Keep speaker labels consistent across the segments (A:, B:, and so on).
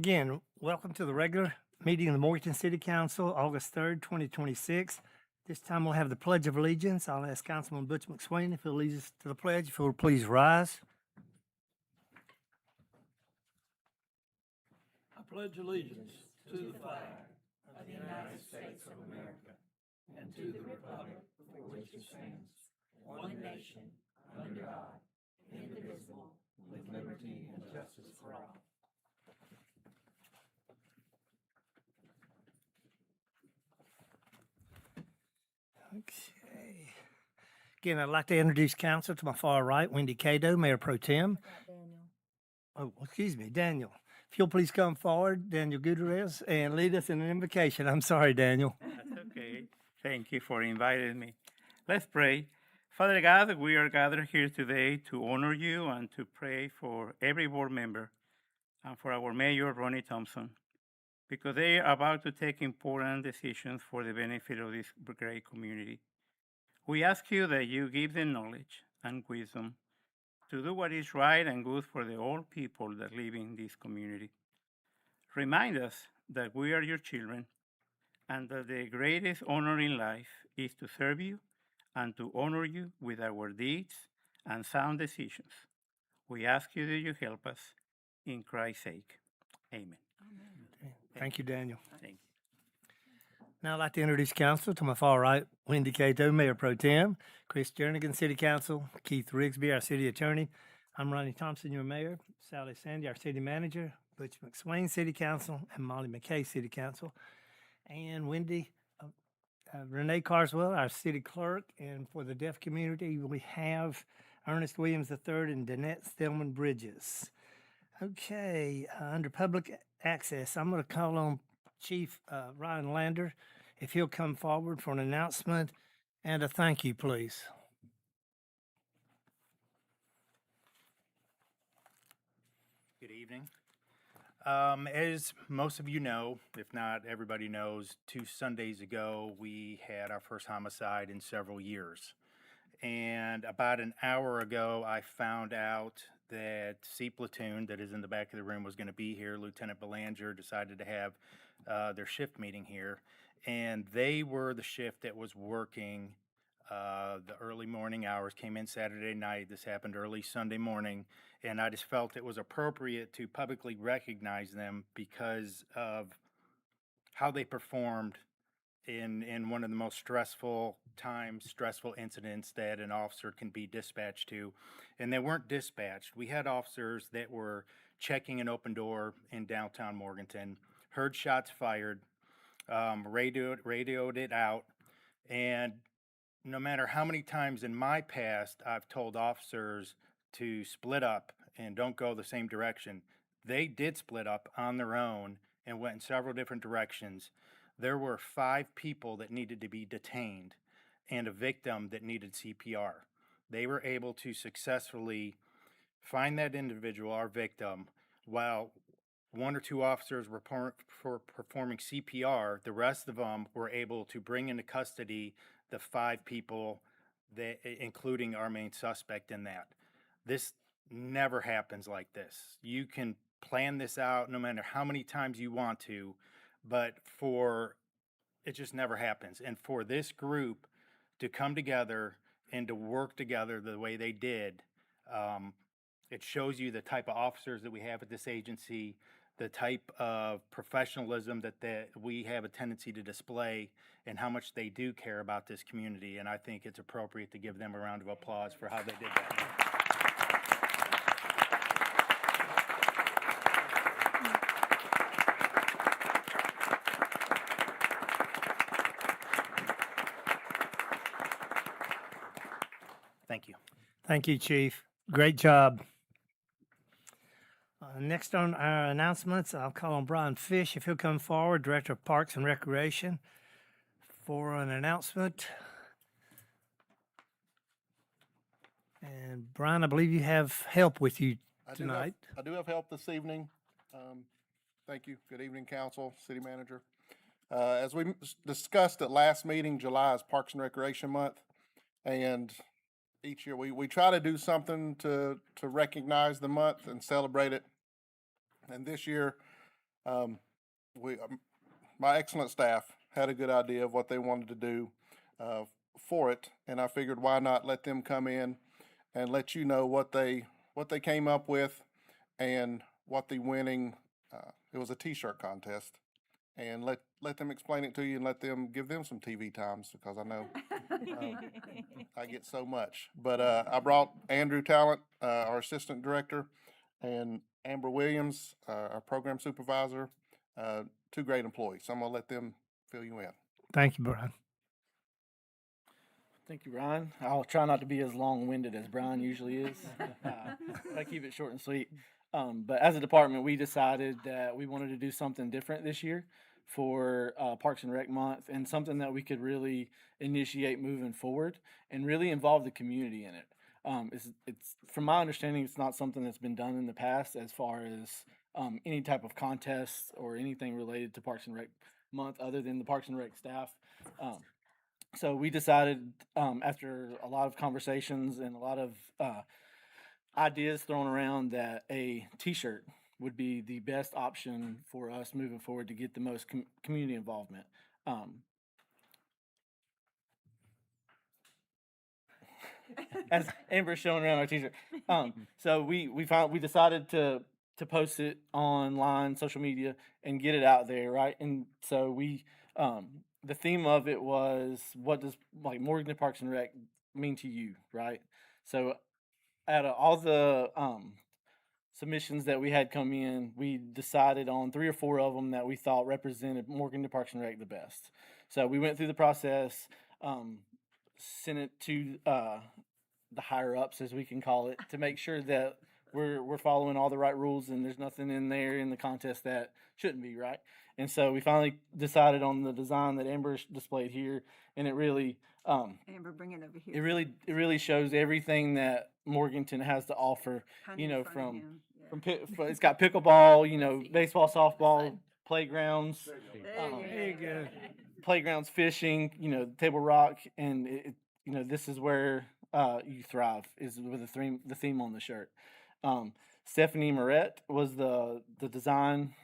A: Again, welcome to the regular meeting of the Morganton City Council, August 3rd, 2026. This time we'll have the Pledge of Allegiance. I'll ask Councilman Butch McSwain if he'll lead us to the pledge. If he'll please rise.
B: I pledge allegiance to the flag of the United States of America and to the republic for which it stands, one nation, under God, indivisible, with liberty and justice for all.
A: Okay. Again, I'd like to introduce council to my far right, Wendy Cato, Mayor Pro Tem. Oh, excuse me, Daniel. If you'll please come forward, Daniel Gutierrez, and lead us in an invocation. I'm sorry, Daniel.
C: That's okay. Thank you for inviting me. Let's pray. Father God, we are gathered here today to honor you and to pray for every board member and for our mayor, Ronnie Thompson, because they are about to take important decisions for the benefit of this great community. We ask you that you give them knowledge and wisdom to do what is right and good for the all people that live in this community. Remind us that we are your children and that the greatest honor in life is to serve you and to honor you with our deeds and sound decisions. We ask you that you help us in Christ's sake. Amen.
A: Thank you, Daniel.
C: Thank you.
A: Now I'd like to introduce council to my far right, Wendy Cato, Mayor Pro Tem, Chris Jernigan, City Council, Keith Rigsby, our City Attorney. I'm Ronnie Thompson, your Mayor, Sally Sandy, our City Manager, Butch McSwain, City Council, and Molly McKay, City Council. And Wendy, Renee Carswell, our City Clerk, and for the deaf community, we have Ernest Williams III and Danette Stillman Bridges. Okay, under public access, I'm going to call on Chief Ryan Lander, if he'll come forward for an announcement and a thank you, please.
D: Good evening. As most of you know, if not everybody knows, 2 Sundays ago we had our first homicide in several years. And about an hour ago, I found out that C Platoon, that is in the back of the room, was going to be here. Lieutenant Belanger decided to have their shift meeting here. And they were the shift that was working the early morning hours, came in Saturday night. This happened early Sunday morning. And I just felt it was appropriate to publicly recognize them because of how they performed in one of the most stressful incidents that an officer can be dispatched to. And they weren't dispatched. We had officers that were checking an open door in downtown Morganton, heard shots fired, radioed it out, and no matter how many times in my past I've told officers to split up and don't go the same direction, they did split up on their own and went in several different directions. There were 5 people that needed to be detained and a victim that needed CPR. They were able to successfully find that individual, our victim, while 1 or 2 officers were performing CPR. The rest of them were able to bring into custody the 5 people, that, including our main suspect in that. This never happens like this. You can plan this out no matter how many times you want to, but it just never happens. And for this group to come together and to work together the way they did, it shows you the type of officers that we have at this agency, the type of professionalism that we have a tendency to display, and how much they do care about this community. And I think it's appropriate to give them a round of applause for how they did that. Thank you.
A: Thank you, Chief. Great job. Next on our announcements, I'll call on Brian Fish, if he'll come forward, Director of Parks and Recreation, for an announcement. And Brian, I believe you have help with you tonight.
E: I do have help this evening. Thank you. Good evening, Council, City Manager. As we discussed at last meeting, July is Parks and Recreation Month. And each year we try to do something to recognize the month and celebrate it. And this year, We, my excellent staff had a good idea of what they wanted to do uh, for it, and I figured why not let them come in and let you know what they came up with and what the winning. It was a T-shirt contest, and let them explain it to you and let them give them some TV times because I know I get so much. But I brought Andrew Talent, our assistant director, and Amber Williams, our program supervisor, two great employees. So I'm gonna let them fill you in.
A: Thank you, Brian.
F: Thank you, Brian. I'll try not to be as long-winded as Brian usually is. I keep it short and sweet. But as a department, we decided that we wanted to do something different this year for Parks and Rec Month, and something that we could really initiate moving forward and really involve the community in it. It's from my understanding, it's not something that's been done in the past as far as any type of contests or anything related to Parks and Rec Month, other than the Parks and Rec staff. So we decided, after a lot of conversations and a lot of ideas thrown around, that a T-shirt would be the best option for us moving forward to get the most community involvement. As Amber's showing around our T-shirt. So we decided to post it online, social media, and get it out there, right? And so the theme of it was, what does like Morganton Parks and Rec mean to you, right? So out of all the submissions that we had come in, we decided on 3 or 4 of them that we thought represented Morganton Parks and Rec the best. So we went through the process, sent it to the higher ups, as we can call it, to make sure that we're following all the right rules and there's nothing in there in the contest that shouldn't be, right? And so we finally decided on the design that Amber displayed here, and it really
B: Amber, bring it over here.
F: it really shows everything that Morganton has to offer.
B: Kind
F: You
B: of
F: know,
B: in front of him. Yeah.
F: it's got pickleball, you know,
B: Let's see.
F: baseball, softball,
B: Side.
F: playgrounds,
B: There you
A: There you go.
F: playgrounds, fishing, you know, table rock, and you know, this is where you thrive, is with the theme on the shirt. Stephanie Moret was the design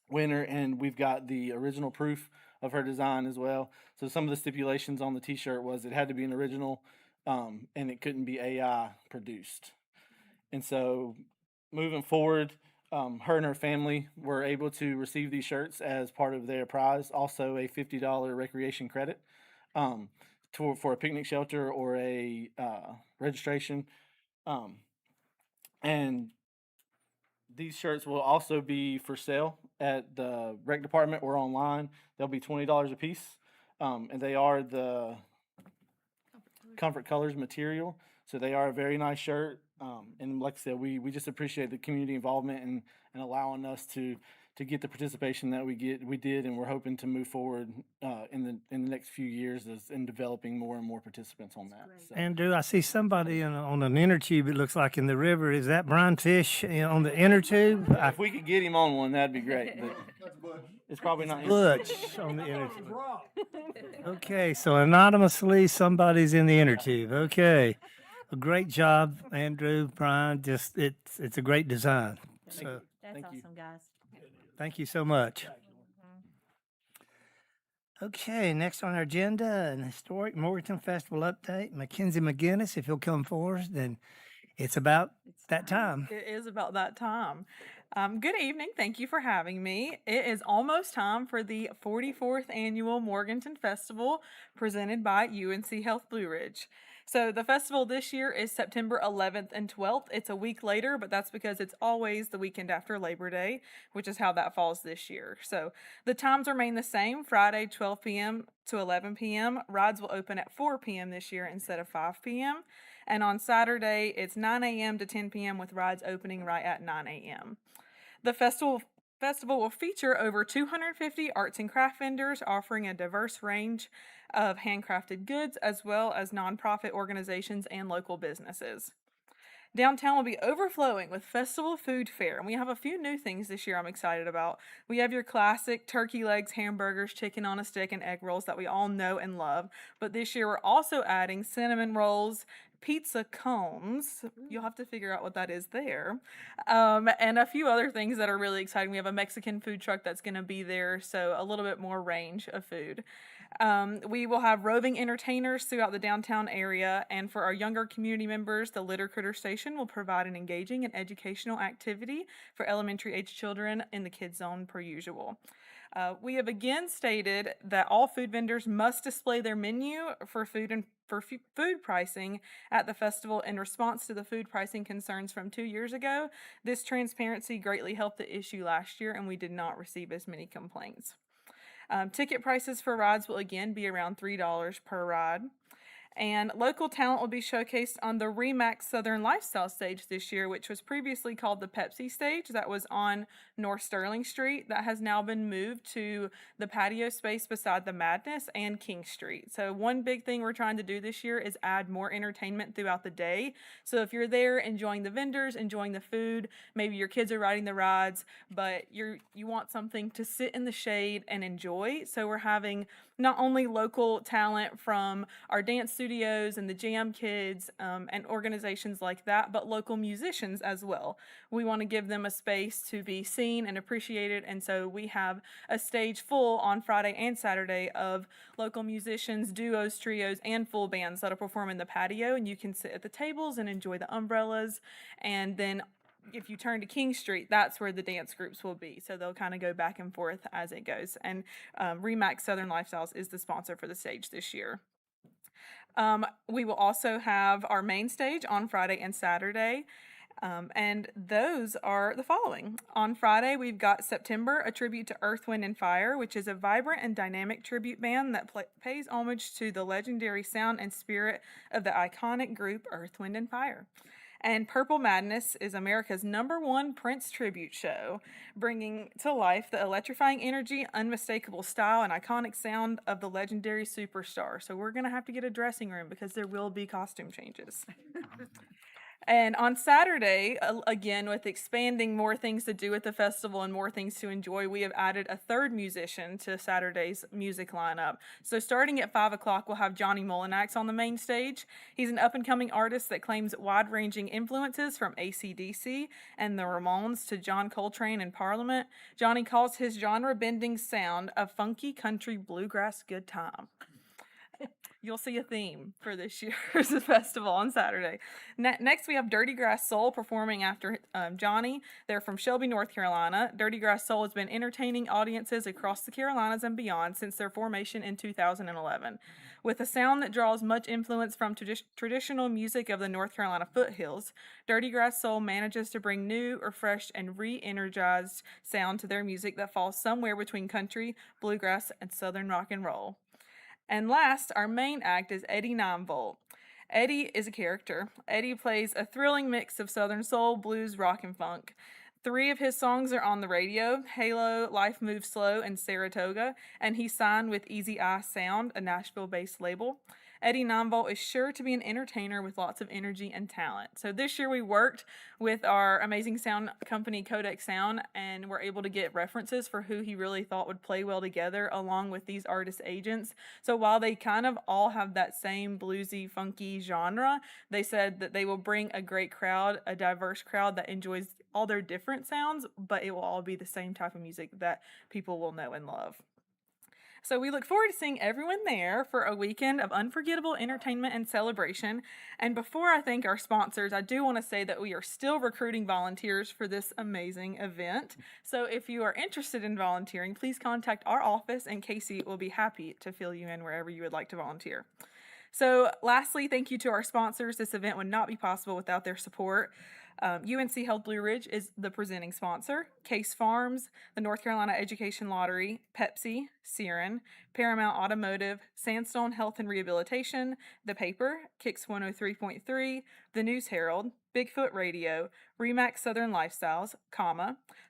F: winner, and we've got the original proof of her design as well. So some of the stipulations on the T-shirt was it had to be an original, and it couldn't be AI produced. And so moving forward, her and her family were able to receive these shirts as part of their prize, also a $50 recreation credit for a picnic shelter or a registration. And these shirts will also be for sale at the rec department or online. They'll be $20 a piece, and they are the Comfort Colors material. So they are a very nice shirt. And like I said, we just appreciate the community involvement and allowing us to get the participation that we did, and we're hoping to move forward in the next few years in developing more and more participants on that.
B: great.
F: So.
A: Andrew, I see somebody on an inner tube, it looks like, in the river. Is that Brian Fish on the inner tube?
F: If we could get him on one, that'd be great. But it's probably not him.
A: Butch on the inner tube. Okay, so anonymously, somebody's in the inner tube. Okay. A great job, Andrew, Brian. Just it's a great design. So
G: That's
F: Thank you.
G: awesome, guys.
A: thank you so much. Okay, next on our agenda, an historic Morganton Festival update. Mackenzie McGinnis, if you'll come forward, then it's about that time.
H: It is about that time. Good evening. Thank you for having me. It is almost time for the 44th annual Morganton Festival presented by UNC Health Blue Ridge. So the festival this year is September 11th and 12th. It's a week later, but that's because it's always the weekend after Labor Day, which is how that falls this year. So the times remain the same, Friday 12 p.m. to 11 p.m. Rides will open at 4 p.m. this year instead of 5 p.m. And on Saturday, it's 9 a.m. to 10 p.m. with rides opening right at 9 a.m. The festival will feature over 250 arts and craft vendors offering a diverse range of handcrafted goods, as well as nonprofit organizations and local businesses. Downtown will be overflowing with festival food fare, and we have a few new things this year I'm excited about. We have your classic turkey legs, hamburgers, chicken on a stick, and egg rolls that we all know and love. But this year we're also adding cinnamon rolls, pizza cones. You'll have to figure out what that is there. And a few other things that are really exciting. We have a Mexican food truck that's going to be there, so a little bit more range of food. We will have roving entertainers throughout the downtown area, and for our younger community members, the Litter Critter Station will provide an engaging and educational activity for elementary age children in the Kids Zone per usual. We have again stated that all food vendors must display their menu for food and food pricing at the festival in response to the food pricing concerns from 2 years ago. This transparency greatly helped the issue last year, and we did not receive as many complaints. Ticket prices for rides will again be around $3 per ride. And local talent will be showcased on the Remax Southern Lifestyle stage this year, which was previously called the Pepsi stage. That was on North Sterling Street. That has now been moved to the patio space beside the Madness and King Street. So one big thing we're trying to do this year is add more entertainment throughout the day. So if you're there enjoying the vendors, enjoying the food, maybe your kids are riding the rides, but you want something to sit in the shade and enjoy. So we're having not only local talent from our dance studios and the Jam Kids and organizations like that, but local musicians as well. We want to give them a space to be seen and appreciated, and so we have a stage full on Friday and Saturday of local musicians, duos, trios, and full bands that'll perform in the patio, and you can sit at the tables and enjoy the umbrellas. And then if you turn to King Street, that's where the dance groups will be. So they'll kind of go back and forth as it goes. And Remax Southern Lifestyles is the sponsor for the stage this year. We will also have our main stage on Friday and Saturday. And those are the following. On Friday, we've got September, a tribute to Earth, Wind, and Fire, which is a vibrant and dynamic tribute band that pays homage to the legendary sound and spirit of the iconic group Earth, Wind, and Fire. And Purple Madness is America's #1 Prince tribute show, bringing to life the electrifying energy, unmistakable style, and iconic sound of the legendary superstar. So we're going to have to get a dressing room because there will be costume changes. And on Saturday, again, with expanding more things to do at the festival and more things to enjoy, we have added a third musician to Saturday's music lineup. So starting at 5 o'clock, we'll have Johnny Molinax on the main stage. He's an up-and-coming artist that claims wide-ranging influences from AC/DC and the Ramones to John Coltrane and Parliament. Johnny calls his genre-bending sound a funky country bluegrass good time. You'll see a theme for this year's festival on Saturday. Next, we have Dirty Grass Soul performing after Johnny. They're from Shelby, North Carolina. Dirty Grass Soul has been entertaining audiences across the Carolinas and beyond since their formation in 2011. With a sound that draws much influence from traditional music of the North Carolina foothills, Dirty Grass Soul manages to bring new, refreshed, and re-energized sound to their music that falls somewhere between country, bluegrass, and southern rock and roll. And last, our main act is Eddie 9-Volt. Eddie is a character. Eddie plays a thrilling mix of Southern soul, blues, rock, and funk. 3 of his songs are on the radio: Halo, Life Moves Slow, and Saratoga, and he signed with Easy Eye Sound, a Nashville-based label. Eddie 9-Volt is sure to be an entertainer with lots of energy and talent. So this year we worked with our amazing sound company, Codex Sound, and we're able to get references for who he really thought would play well together along with these artist agents. So while they kind of all have that same bluesy, funky genre, they said that they will bring a great crowd, a diverse crowd that enjoys all their different sounds, but it will all be the same type of music that people will know and love. So we look forward to seeing everyone there for a weekend of unforgettable entertainment and celebration. And before I thank our sponsors, I do want to say that we are still recruiting volunteers for this amazing event. So if you are interested in volunteering, please contact our office, and Casey will be happy to fill you in wherever you would like to volunteer. So lastly, thank you to our sponsors. This event would not be possible without their support. UNC Health Blue Ridge is the presenting sponsor. Case Farms, the North Carolina Education Lottery, Pepsi, Siren, Paramount Automotive, Sandstone Health and Rehabilitation, The Paper, Kix 103.3, The News Herald, Bigfoot Radio, Remax Southern Lifestyles,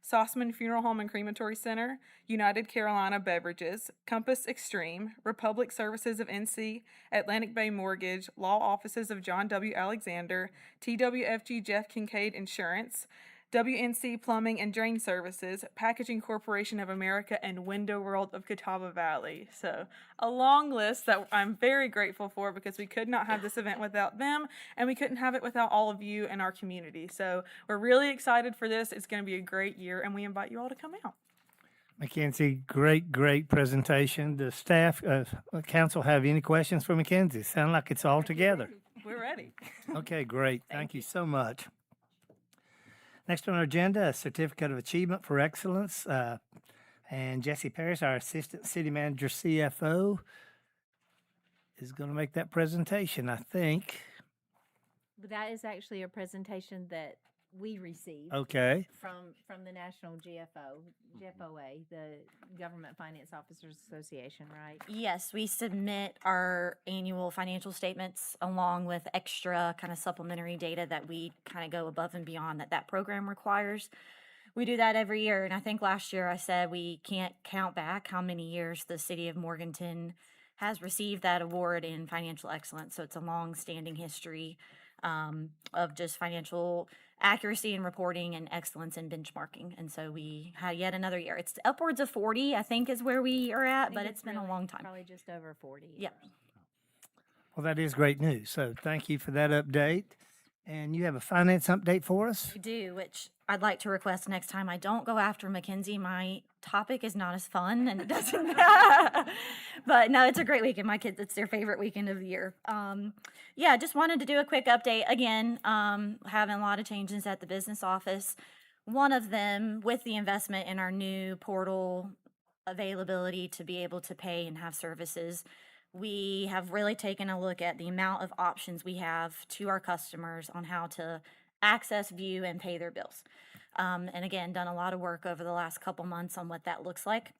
H: Sossman Funeral Home and Crematory Center, United Carolina Beverages, Compass Extreme, Republic Services of NC, Atlantic Bay Mortgage, Law Offices of John W. Alexander, TWFG Jeff Kincaid Insurance, WNC Plumbing and Drain Services, Packaging Corporation of America, and Window World of Catawba Valley. So a long list that I'm very grateful for, because we could not have this event without them, and we couldn't have it without all of you in our community. So we're really excited for this. It's going to be a great year, and we invite you all to come out.
A: Mackenzie, great presentation. The staff, council have any questions for Mackenzie? Sound like it's all together.
H: We're ready.
A: Okay, great. Thank you so much. Next on our agenda, a Certificate of Achievement for Excellence. And Jesse Parrish, our Assistant City Manager CFO, is going to make that presentation, I think.
B: But that is actually a presentation that we received
A: Okay.
B: from the National GFOA, the Government Finance Officers Association, right?
G: Yes, we submit our annual financial statements along with extra kind of supplementary data that we kind of go above and beyond that program requires. We do that every year, and I think last year I said we can't count back how many years the city of Morganton has received that award in financial excellence. So it's a long-standing history of just financial accuracy and reporting and excellence in benchmarking. And so we had yet another year. It's upwards of 40, I think, is where we are
B: I
G: at,
B: think
G: but it's been a
B: really
G: long time.
B: Probably just over 40.
G: Yep.
A: Well, that is great news. So thank you for that update. And you have a finance update for us?
G: I do, which I'd like to request next time I don't go after Mackenzie. My topic is not as fun and it doesn't. But no, it's a great weekend. My kids, it's their favorite weekend of the year. Yeah, just wanted to do a quick update. Again, having a lot of changes at the business office. One of them with the investment in our new portal availability to be able to pay and have services. We have really taken a look at the amount of options we have to our customers on how to access, view, and pay their bills. And again, done a lot of work over the last couple months on what that looks like.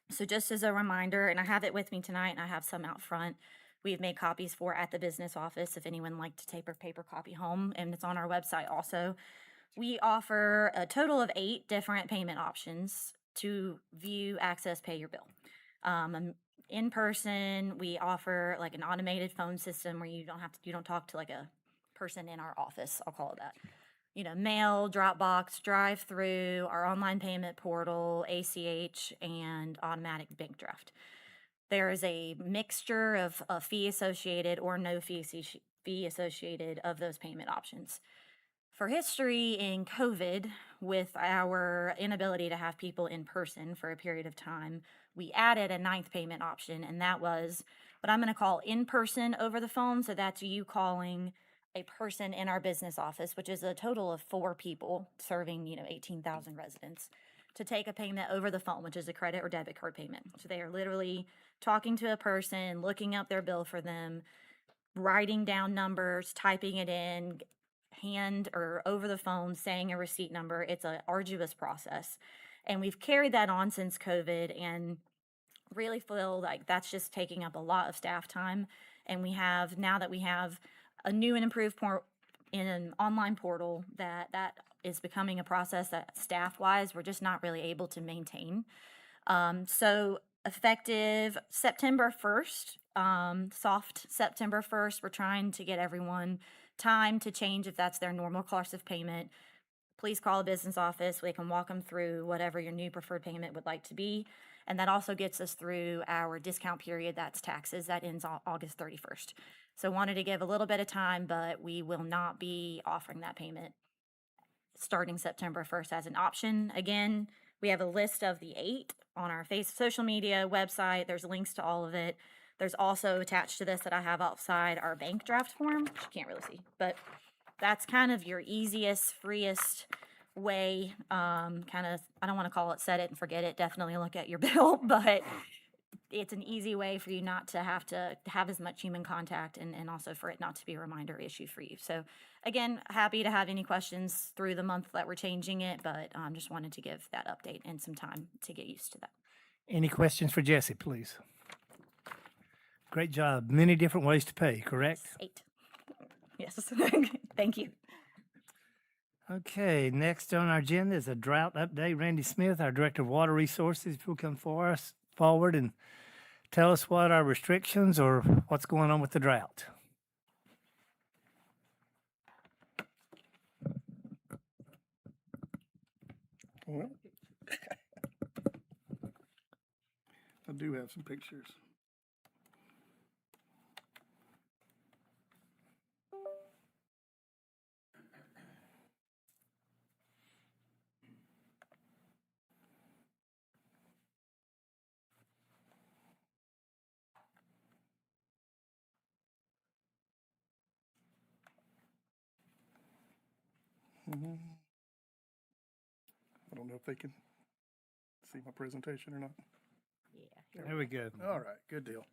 G: So just as a reminder, and I have it with me tonight, and I have some out front, we've made copies for at the business office if anyone would like to take a paper copy home, and it's on our website also. We offer a total of 8 different payment options to view, access, pay your bill. In person, we offer like an automated phone system where you don't talk to like a person in our office. I'll call it that. You know, mail, Dropbox, drive-through, our online payment portal, ACH, and automatic bank draft. There is a mixture of fee associated or no fee associated of those payment options. For history in COVID, with our inability to have people in person for a period of time, we added a 9th payment option, and that was what I'm going to call in-person over the phone. So that's you calling a person in our business office, which is a total of 4 people serving, 18,000 residents, to take a payment over the phone, which is a credit or debit card payment. So they are literally talking to a person, looking up their bill for them, writing down numbers, typing it in, hand or over the phone, saying a receipt number. It's an arduous process. And we've carried that on since COVID and really feel like that's just taking up a lot of staff time. And now that we have a new and improved in an online portal, that is becoming a process that staff-wise, we're just not really able to maintain. So effective September 1st, soft September 1st, we're trying to get everyone time to change if that's their normal course of payment. Please call a business office. We can walk them through whatever your new preferred payment would like to be. And that also gets us through our discount period, that's taxes, that ends on August 31st. So wanted to give a little bit of time, but we will not be offering that payment starting September 1st as an option. Again, we have a list of the 8 on our social media website. There's links to all of it. There's also attached to this that I have outside our bank draft form, which you can't really see, but that's kind of your easiest, freest way. I don't want to call it set it and forget it. Definitely look at your bill, but it's an easy way for you not to have as much human contact and also for it not to be a reminder issue for you. So again, happy to have any questions through the month that we're changing it, but just wanted to give that update and some time to get used to that.
A: Any questions for Jesse, please? Great job. Many different ways to pay, correct?
G: 8. Yes. Thank you.
A: Okay, next on our agenda is a drought update. Randy Smith, our Director of Water Resources, will come forward and tell us what our restrictions or what's going on with the drought.
E: Well, I do have some pictures. I don't know if they can see my presentation or not.
A: There we go.
E: All right, good deal.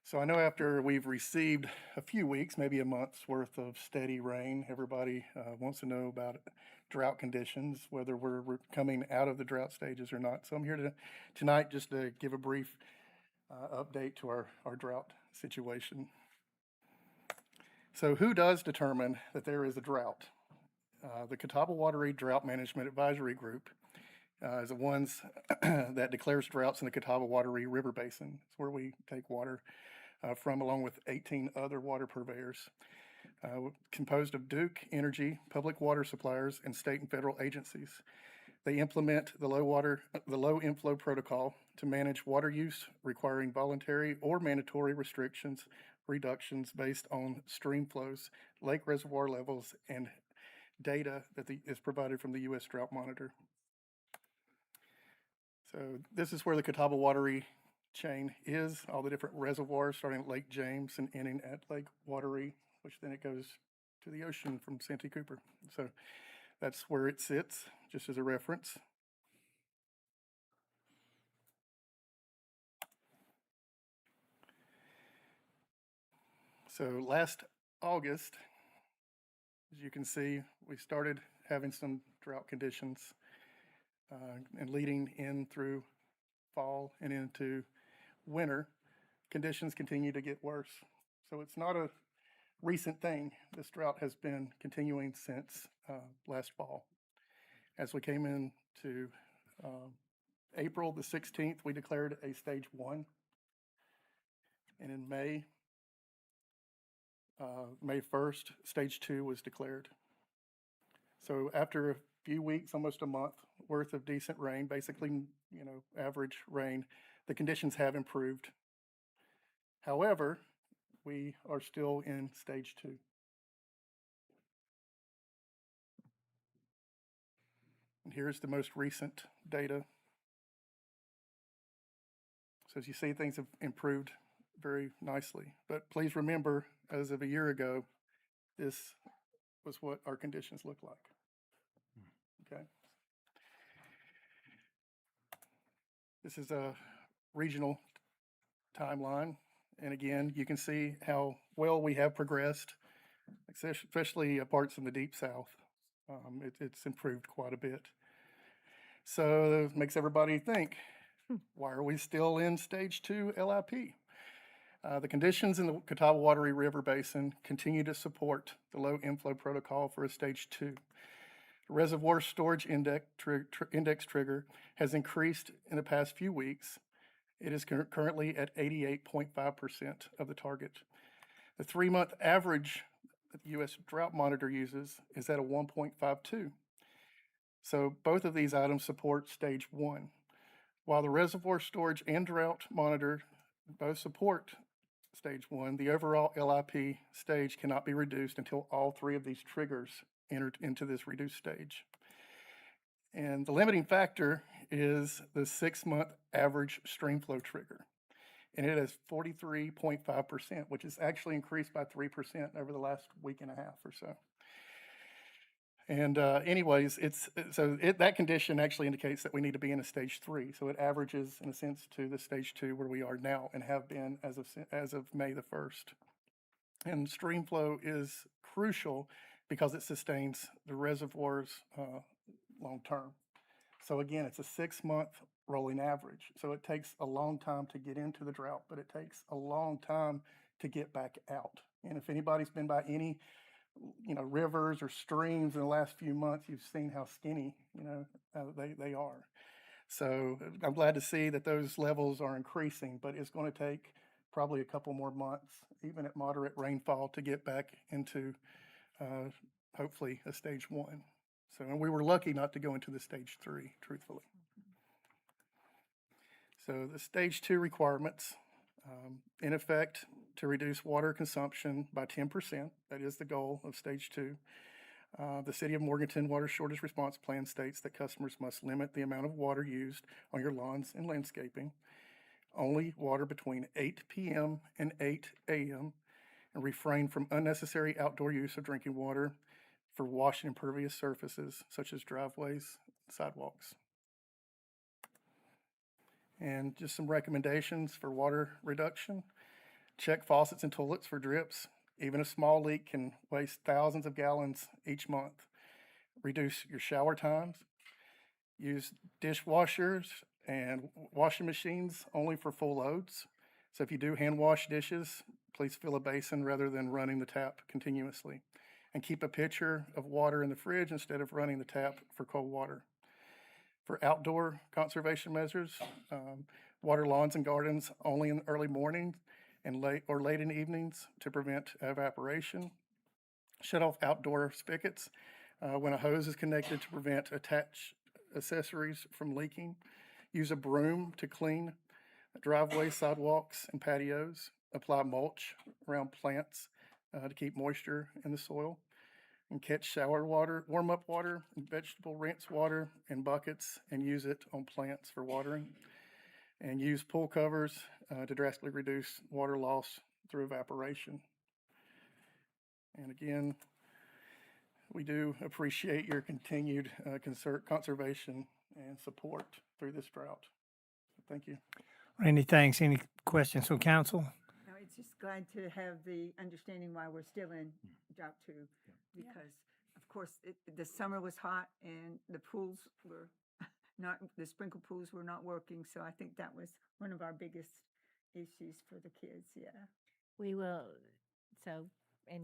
E: So I know after we've received a few weeks, maybe a month's worth of steady rain, everybody wants to know about drought conditions, whether we're coming out of the drought stages or not. So I'm here tonight just to give a brief update to our drought situation. So who does determine that there is a drought? The Catawba Watery Drought Management Advisory Group is the ones that declares droughts in the Catawba Watery River Basin. It's where we take water from, along with 18 other water purveyors. Composed of Duke Energy, public water suppliers, and state and federal agencies. They implement the low inflow protocol to manage water use, requiring voluntary or mandatory reductions based on stream flows, lake reservoir levels, and data that is provided from the U.S. Drought Monitor. So this is where the Catawba Watery chain is, all the different reservoirs starting at Lake James and ending at Lake Watery, which then it goes to the ocean from Santee Cooper. So that's where it sits, just as a reference. So last August, as you can see, we started having some drought conditions and leading in through fall and into winter, conditions continue to get worse. So it's not a recent thing. This drought has been continuing since last fall. As we came into April the 16th, we declared a stage 1. And in May 1st, stage 2 was declared. So after a few weeks, almost a month worth of decent rain, basically, average rain, the conditions have improved. However, we are still in stage 2. And here's the most recent data. So as you see, things have improved very nicely. But please remember, as of a year ago, this was what our conditions looked like. Okay. This is a regional timeline. And again, you can see how well we have progressed, especially parts in the Deep South. It's improved quite a bit. So it makes everybody think, why are we still in stage 2 LIP? The conditions in the Catawba Watery River Basin continue to support the low inflow protocol for a stage 2. The reservoir storage index trigger has increased in the past few weeks. It is currently at 88.5% of the target. The 3-month average that the U.S. Drought Monitor uses is at a 1.52. So both of these items support stage 1. While the reservoir storage and drought monitor both support stage 1, the overall LIP stage cannot be reduced until all 3 of these triggers entered into this reduced stage. And the limiting factor is the 6-month average stream flow trigger. And it is 43.5%, which is actually increased by 3% over the last week and a half or so. And anyways, that condition actually indicates that we need to be in a stage 3. So it averages, in a sense, to the stage 2 where we are now and have been as of May the 1st. And stream flow is crucial because it sustains the reservoirs long term. So again, it's a 6-month rolling average. So it takes a long time to get into the drought, but it takes a long time to get back out. And if anybody's been by any rivers or streams in the last few months, you've seen how skinny, they are. So I'm glad to see that those levels are increasing, but it's going to take probably a couple more months, even at moderate rainfall, to get back into hopefully a stage 1. So, and we were lucky not to go into the stage 3, truthfully. So the stage 2 requirements, in effect, to reduce water consumption by 10%. That is the goal of stage 2. The City of Morganton Water Shortage Response Plan states that customers must limit the amount of water used on your lawns and landscaping. Only water between 8 p.m. and 8 a.m. and refrain from unnecessary outdoor use of drinking water for washing impervious surfaces such as driveways, sidewalks. And just some recommendations for water reduction. Check faucets and toilets for drips. Even a small leak can waste thousands of gallons each month. Reduce your shower times. Use dishwashers and washing machines only for full loads. So if you do hand wash dishes, please fill a basin rather than running the tap continuously. And keep a pitcher of water in the fridge instead of running the tap for cold water. For outdoor conservation measures, water lawns and gardens only in the early morning and late in the evenings to prevent evaporation. Shut off outdoor spigots when a hose is connected to prevent attached accessories from leaking. Use a broom to clean driveways, sidewalks, and patios. Apply mulch around plants to keep moisture in the soil. And catch shower water, warm up water, and vegetable rinse water in buckets and use it on plants for watering. And use pool covers to drastically reduce water loss through evaporation. And again, we do appreciate your continued conservation and support through this drought. Thank you.
A: Randy, thanks. Any questions from council?
B: No, it's just glad to have the understanding why we're still in drought 2, because of course the summer was hot and the pools were not, the sprinkle pools were not working. So I think that was one of our biggest issues for the kids. Yeah.
I: We will, so, and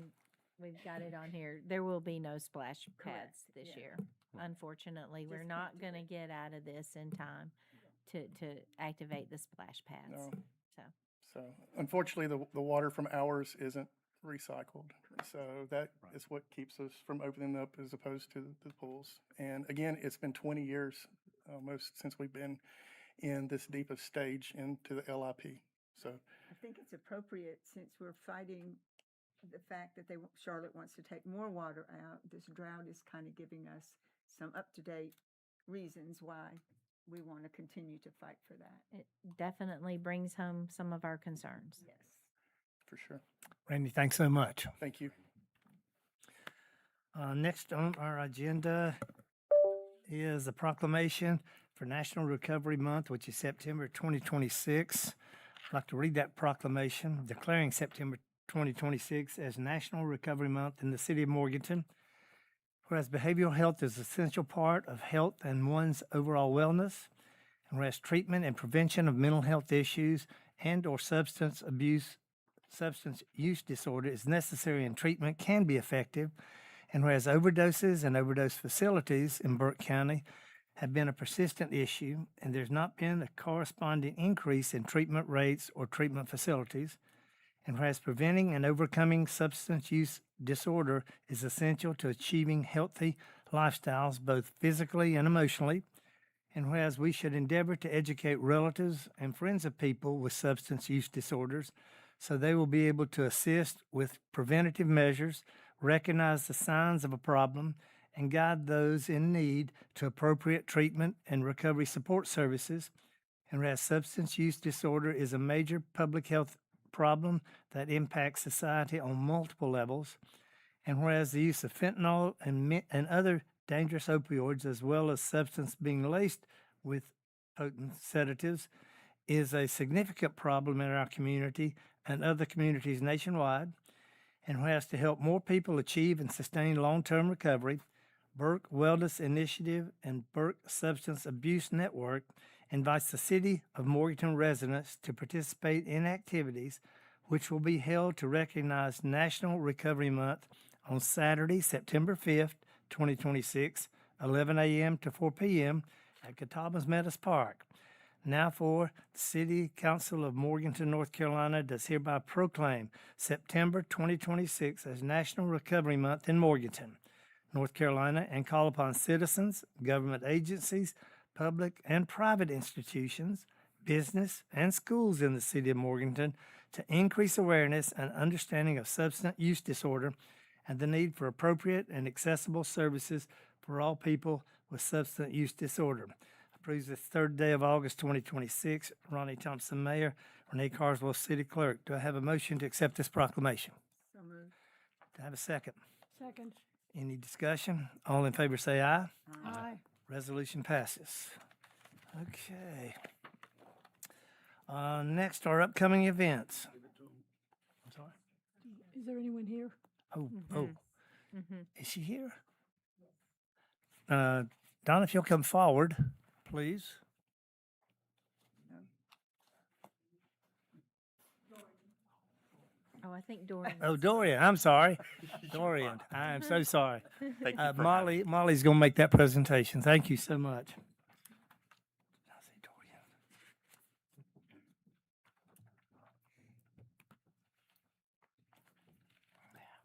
I: we've got it on here, there will be no splash
B: Correct,
I: pads this
B: yeah.
I: year. Unfortunately, we're
B: Just
I: not
B: can't do
I: gonna get out of this in time to activate the splash pads.
E: No.
I: So,
E: So unfortunately, the water from ours isn't recycled. So that is what keeps us from opening up as opposed to the pools. And again, it's been 20 years almost since we've been in this deepest stage into the LIP. So
B: I think it's appropriate since we're fighting the fact that Charlotte wants to take more water out. This drought is kind of giving us some up-to-date reasons why we want to continue to fight for that.
I: it definitely brings home some of our concerns.
B: Yes.
E: for sure.
A: Randy, thanks so much.
E: Thank you.
A: Next on our agenda is a proclamation for National Recovery Month, which is September 2026. I'd like to read that proclamation declaring September 2026 as National Recovery Month in the city of Morganton. Whereas behavioral health is an essential part of health and one's overall wellness, and whereas treatment and prevention of mental health issues and or substance use disorder is necessary and treatment can be effective, and whereas overdoses and overdose facilities in Burke County have been a persistent issue, and there's not been a corresponding increase in treatment rates or treatment facilities, and whereas preventing and overcoming substance use disorder is essential to achieving healthy lifestyles, both physically and emotionally, and whereas we should endeavor to educate relatives and friends of people with substance use disorders so they will be able to assist with preventative measures, recognize the signs of a problem, and guide those in need to appropriate treatment and recovery support services. And whereas substance use disorder is a major public health problem that impacts society on multiple levels, and whereas the use of fentanyl and other dangerous opioids, as well as substance being laced with potent sedatives, is a significant problem in our community and other communities nationwide, and whereas to help more people achieve and sustain long-term recovery, Burke Wellness Initiative and Burke Substance Abuse Network invites the City of Morganton residents to participate in activities which will be held to recognize National Recovery Month on Saturday, September 5th, 2026, 11 a.m. to 4 p.m. at Catawba's Meadows Park. Now for the City Council of Morganton, North Carolina does hereby proclaim September 2026 as National Recovery Month in Morganton. North Carolina, and call upon citizens, government agencies, public and private institutions, business, and schools in the city of Morganton to increase awareness and understanding of substance use disorder and the need for appropriate and accessible services for all people with substance use disorder. Approves the third day of August 2026. Ronnie Thompson, Mayor. Renee Carswell, City Clerk. Do I have a motion to accept this proclamation?
B: So moved.
A: Do I have a second?
B: Second.
A: Any discussion? All in favor say aye.
B: Aye.
A: Resolution passes. Okay. Next, our upcoming events. I'm sorry?
B: Is there anyone here?
A: Oh,
I: Mm-hmm.
A: is she here? Donna, if you'll come forward, please.
I: Oh, I think Dorian.
A: Oh, Dorian, I'm sorry. Dorian, I am so sorry.
C: Thank you for
A: Molly's going to make that presentation. Thank you so much. I see Dorian.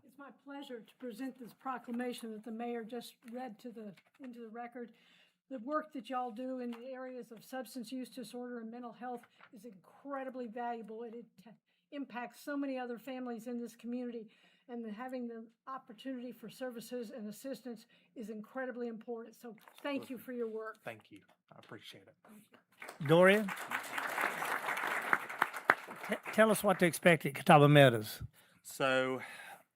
B: It's my pleasure to present this proclamation that the mayor just read into the record. The work that y'all do in the areas of substance use disorder and mental health is incredibly valuable, and it impacts so many other families in this community. And having the opportunity for services and assistance is incredibly important. So thank you for your work.
J: Thank you. I appreciate it.
A: Dorian? Tell us what to expect at Catawba Meadows.
J: So,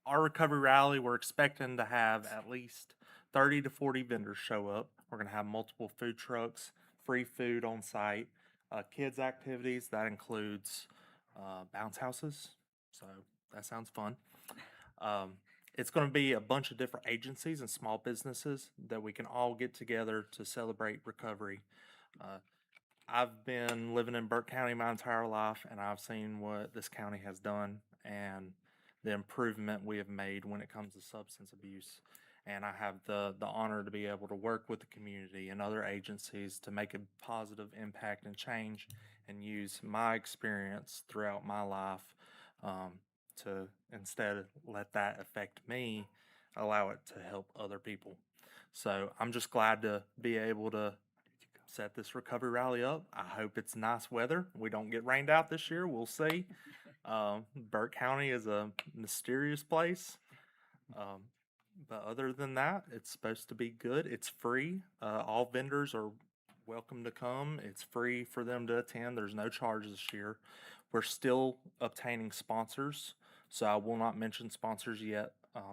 J: our recovery rally, we're expecting to have at least 30 to 40 vendors show up. We're going to have multiple food trucks, free food on site, kids' activities. That includes bounce houses. So, that sounds fun. It's going to be a bunch of different agencies and small businesses that we can all get together to celebrate recovery. I've been living in Burke County my entire life, and I've seen what this county has done and the improvement we have made when it comes to substance abuse. And I have the honor to be able to work with the community and other agencies to make a positive impact and change and use my experience throughout my life to instead let that affect me, allow it to help other people. So I'm just glad to be able to set this recovery rally up. I hope it's nice weather. We don't get rained out this year. We'll see. Burke County is a mysterious place. But other than that, it's supposed to be good. It's free. All vendors are welcome to come. It's free for them to attend. There's no charge this year. We're still obtaining sponsors, so I will not mention sponsors yet.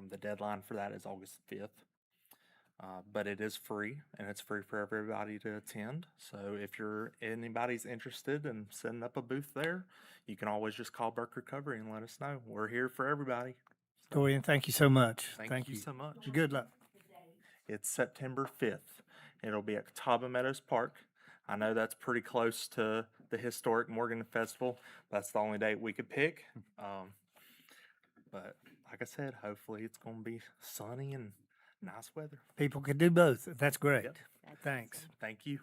J: The deadline for that is August 5th. But it is free, and it's free for everybody to attend. So if anybody's interested in setting up a booth there, you can always just call Burke Recovery and let us know. We're here for everybody. So,
A: Dorian, thank you so much.
J: thank you so much.
A: Good luck.
J: It's September 5th. It'll be at Catawba Meadows Park. I know that's pretty close to the historic Morganton Festival. That's the only date we could pick. But like I said, hopefully it's going to be sunny and nice weather.
A: People could do both. That's great.
J: Yep.
A: Thanks.
J: Thank you.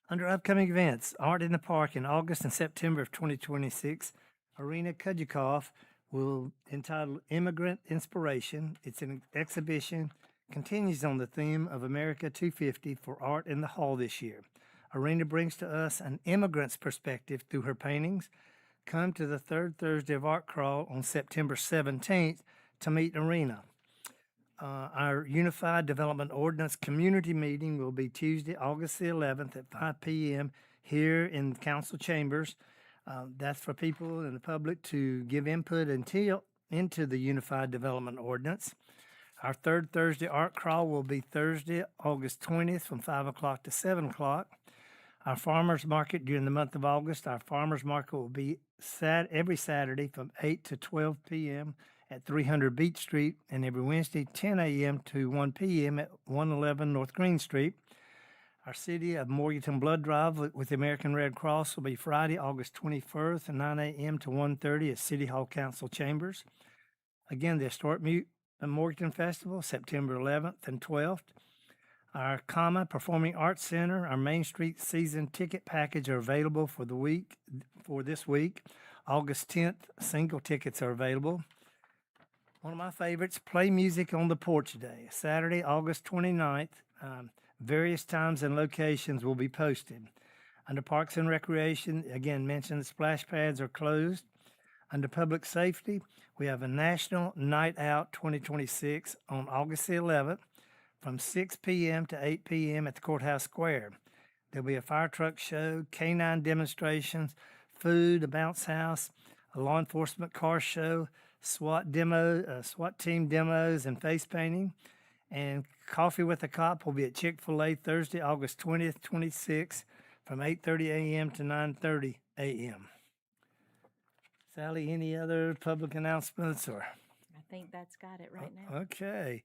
A: Under upcoming events, Art in the Park in August and September of 2026, Arena Kudjikov will entitle Immigrant Inspiration. It's an exhibition, continues on the theme of America 250 for Art in the Hall this year. Arena brings to us an immigrant's perspective through her paintings. Come to the third Thursday of Art Crawl on September 17th to meet Arena. Our Unified Development Ordinance Community Meeting will be Tuesday, August the 11th at 5 p.m. here in council chambers. That's for people in the public to give input into the Unified Development Ordinance. Our third Thursday Art Crawl will be Thursday, August 20th from 5 o'clock to 7 o'clock. Our farmers market during the month of August, our farmers market will be every Saturday from 8 to 12 p.m. at 300 Beach Street, and every Wednesday 10 a.m. to 1 p.m. at 111 North Green Street. Our City of Morganton Blood Drive with the American Red Cross will be Friday, August 21st at 9 a.m. to 1:30 at City Hall Council Chambers. Again, the Historic Morganton Festival, September 11th and 12th. Our Comma Performing Arts Center, our Main Street season ticket package are available for this week. August 10th, single tickets are available. One of my favorites, Play Music on the Porch Day, Saturday, August 29th. Various times and locations will be posted. Under Parks and Recreation, again, mention the splash pads are closed. Under Public Safety, we have a National Night Out 2026 on August the 11th from 6 p.m. to 8 p.m. at the Courthouse Square. There'll be a fire truck show, canine demonstrations, food, a bounce house, a law enforcement car show, SWAT team demos, and face painting. And Coffee with a Cop will be at Chick-fil-A Thursday, August 20th, 26, from 8:30 a.m. to 9:30 a.m. Sally, any other public announcements or?
I: I think that's got it right now.
A: Okay.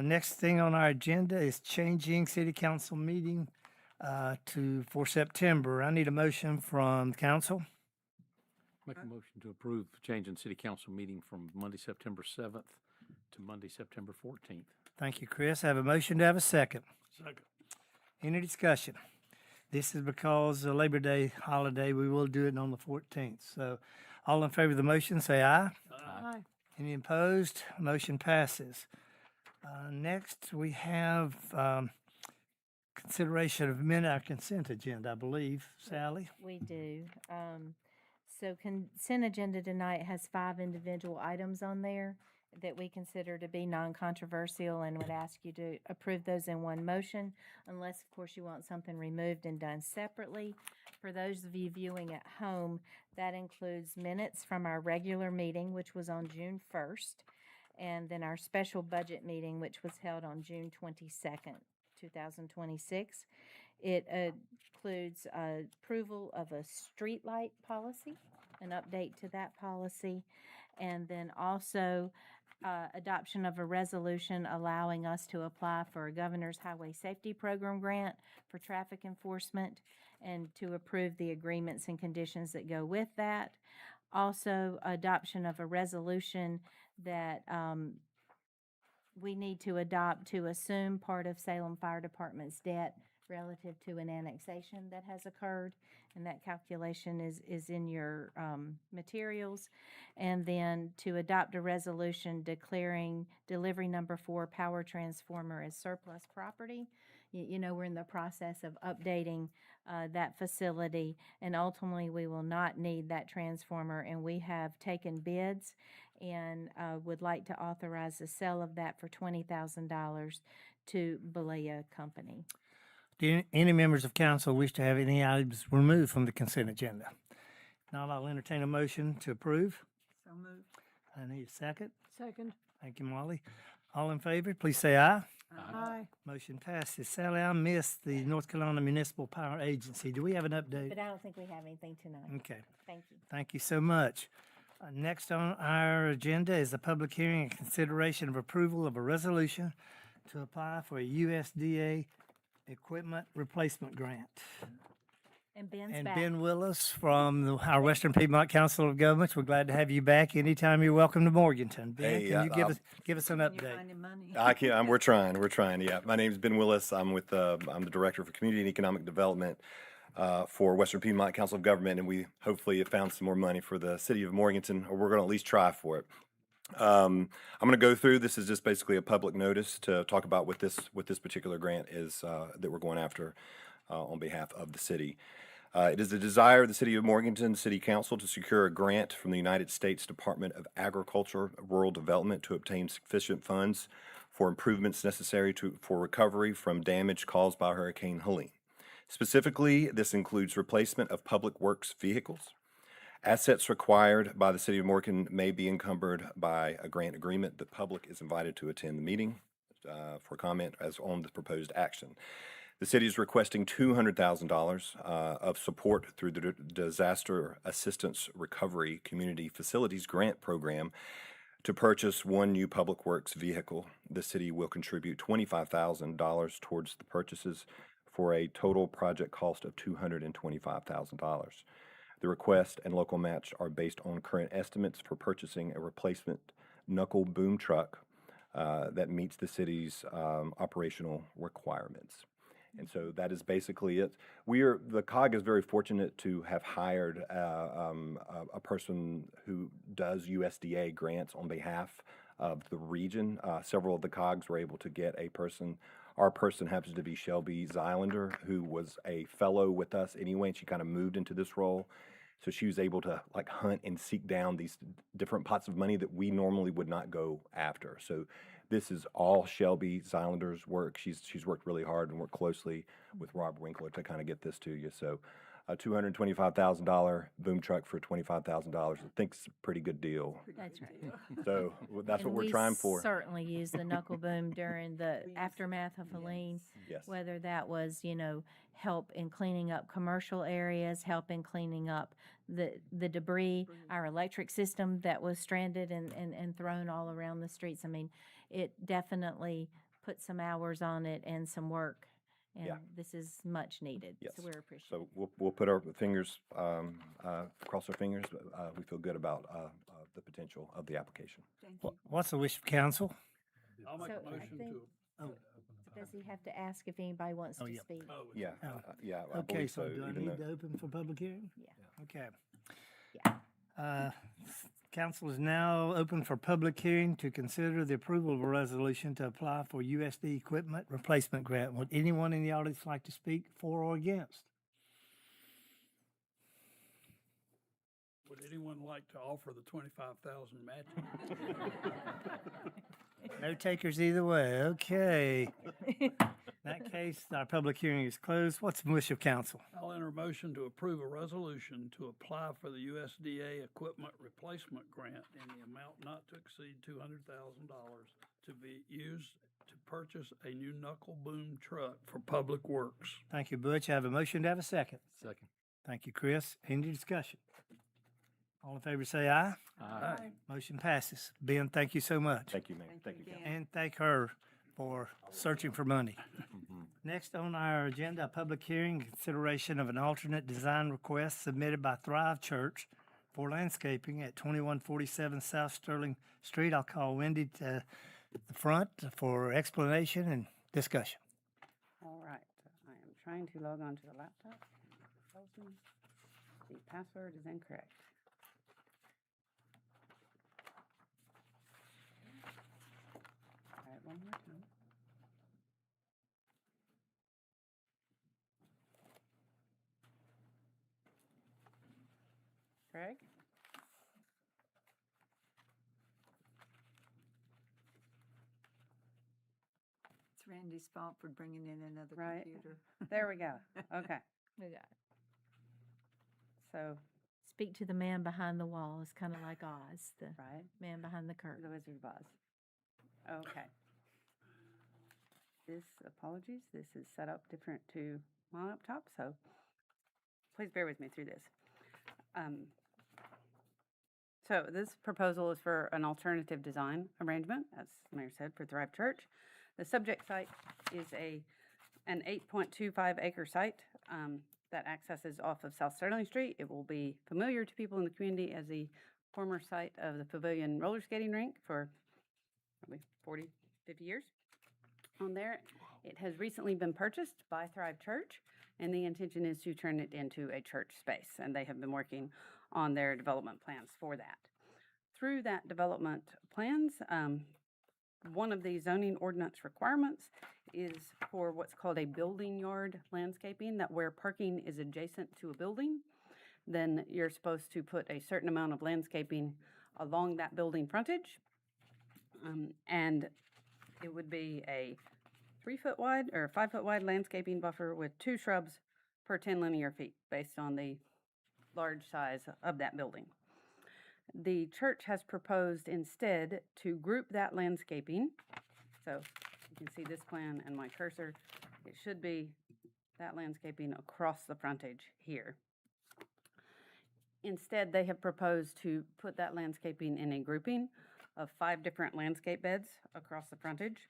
A: Next thing on our agenda is changing city council meeting for September. I need a motion from council.
B: Make a motion to approve changing city council meeting from Monday, September 7th to Monday, September 14th.
A: Thank you, Chris. I have a motion to have a second.
B: Second.
A: Any discussion? This is because the Labor Day holiday, we will do it on the 14th. So all in favor of the motion, say aye.
I: Aye.
A: Any opposed? Motion passes. Next, we have consideration of our consent agenda, I believe. Sally?
I: We do. So consent agenda tonight has 5 individual items on there that we consider to be non-controversial and would ask you to approve those in one motion, unless, of course, you want something removed and done separately. For those of you viewing at home, that includes minutes from our regular meeting, which was on June 1st, and then our special budget meeting, which was held on June 22nd, 2026. It includes approval of a streetlight policy, an update to that policy, and then also adoption of a resolution allowing us to apply for a Governor's Highway Safety Program grant for traffic enforcement and to approve the agreements and conditions that go with that. Also, adoption of a resolution that we need to adopt to assume part of Salem Fire Department's debt relative to an annexation that has occurred, and that calculation is in your materials. And then to adopt a resolution declaring delivery number 4 power transformer as surplus property. You know, we're in the process of updating that facility, and ultimately we will not need that transformer, and we have taken bids and would like to authorize the sale of that for $20,000 to Balea Company.
A: Do any members of council wish to have any items removed from the consent agenda? Now I'll entertain a motion to approve.
H: So moved.
A: I need a second.
I: Second.
A: Thank you, Molly. All in favor, please say aye.
I: Aye.
A: Motion passes. Sally, I missed the North Carolina Municipal Power Agency. Do we have an update?
I: But I don't think we have anything tonight.
A: Okay.
I: Thank you.
A: Thank you so much. Next on our agenda is a public hearing and consideration of approval of a resolution to apply for a USDA equipment replacement grant.
I: And Ben's
A: And
I: back.
A: Ben Willis from our Western Piedmont Council of Governments, we're glad to have you back. Anytime you're welcome to Morganton. Ben,
K: Hey,
A: can you
K: I'll-
A: give us an update?
K: We're trying. Yeah, my name is Ben Willis. I'm the director for Community and Economic Development for Western Piedmont Council of Government, and we hopefully have found some more money for the city of Morganton, or we're going to at least try for it. I'm going to go through. This is just basically a public notice to talk about what this particular grant is that we're going after on behalf of the city. It is the desire of the City of Morganton City Council to secure a grant from the United States Department of Agriculture and Rural Development to obtain sufficient funds for improvements necessary for recovery from damage caused by Hurricane Helene. Specifically, this includes replacement of public works vehicles. Assets required by the City of Morganton may be encumbered by a grant agreement. The public is invited to attend the meeting for comment as on the proposed action. The city is requesting $200,000 of support through the Disaster Assistance Recovery Community Facilities Grant Program to purchase one new public works vehicle. The city will contribute $25,000 towards the purchases for a total project cost of $225,000. The request and local match are based on current estimates for purchasing a replacement knuckle boom truck that meets the city's operational requirements. And so that is basically it. The COG is very fortunate to have hired a person who does USDA grants on behalf of the region. Several of the COGs were able to get a person. Our person happens to be Shelby Zylander, who was a fellow with us anyway, and she kind of moved into this role. So she was able to like hunt and seek down these different pots of money that we normally would not go after. So this is all Shelby Zylander's work. She's worked really hard and worked closely with Rob Winkler to kind of get this to you. So a $225,000 boom truck for $25,000, I think is a pretty good deal.
I: That's right.
K: So that's
I: And
K: what we're
I: we
K: trying for.
I: certainly used the knuckle boom during the aftermath of Helene.
K: Yes.
I: Whether that was, help in cleaning up commercial areas, help in cleaning up the debris, our electric system that was stranded and thrown all around the streets. I mean, it definitely put some hours on it and some work, and
K: Yeah.
I: this is much needed.
K: Yes.
I: So we're appreciative.
K: So we'll put our fingers, cross our fingers, but we feel good about the potential of the application.
B: Thank you.
A: What's the wish of council?
B: I'll make
I: So
B: a
I: I
B: motion
I: think-
B: to.
I: Does he have to ask if anybody wants
A: Oh,
I: to
A: yeah.
I: speak?
K: Yeah,
A: Oh.
K: yeah, I
A: Okay,
K: believe
A: so
K: so.
A: do I
K: even
A: need
K: though-
A: to open for public hearing?
I: Yeah.
A: Okay.
I: Yeah.
A: Council is now open for public hearing to consider the approval of a resolution to apply for USD equipment replacement grant. Would anyone in the audience like to speak for or against?
B: Would anyone like to offer the 25,000 matching?
A: No takers either way. Okay. In that case, our public hearing is closed. What's the wish of council?
B: I'll enter a motion to approve a resolution to apply for the USDA equipment replacement grant in the amount not to exceed $200,000 to be used to purchase a new knuckle boom truck for Public Works.
A: Thank you, Butch. I have a motion to have a second.
J: Second.
A: Thank you, Chris. Any discussion? All in favor say aye.
B: Aye.
A: Motion passes. Ben, thank you so much.
K: Thank you, Mayor. Thank you, Council.
A: And thank her for searching for money. Next on our agenda, a public hearing, consideration of an alternate design request submitted by Thrive Church for landscaping at 2147 South Sterling Street. I'll call Wendy to the front for explanation and discussion.
L: All right, I am trying to log on to the laptop. Tells me the password is incorrect. All right, one more time. Craig?
M: It's Randy's fault for bringing in another
L: Right.
M: computer.
L: There we go. Okay,
I: We got it.
L: so,
I: Speak to the man behind the wall. It's kind of like Oz, the
L: right,
I: man behind the
L: the
I: curtain.
L: Wizard of Oz. Okay. Apologies, this is set up different to my laptop, so please bear with me through this. So this proposal is for an alternative design arrangement, as the Mayor said, for Thrive Church. The subject site is an 8.25 acre site that accesses off of South Sterling Street. It will be familiar to people in the community as the former site of the Pavilion roller skating rink for probably 40, 50 years. On there, it has recently been purchased by Thrive Church, and the intention is to turn it into a church space, and they have been working on their development plans for that. Through that development plans, one of the zoning ordinance requirements is for what's called a building yard landscaping, that where parking is adjacent to a building, then you're supposed to put a certain amount of landscaping along that building frontage. And it would be a 3-foot wide or 5-foot wide landscaping buffer with 2 shrubs per 10 linear feet based on the large size of that building. The church has proposed instead to group that landscaping. So you can see this plan and my cursor. It should be that landscaping across the frontage here. Instead, they have proposed to put that landscaping in a grouping of 5 different landscape beds across the frontage.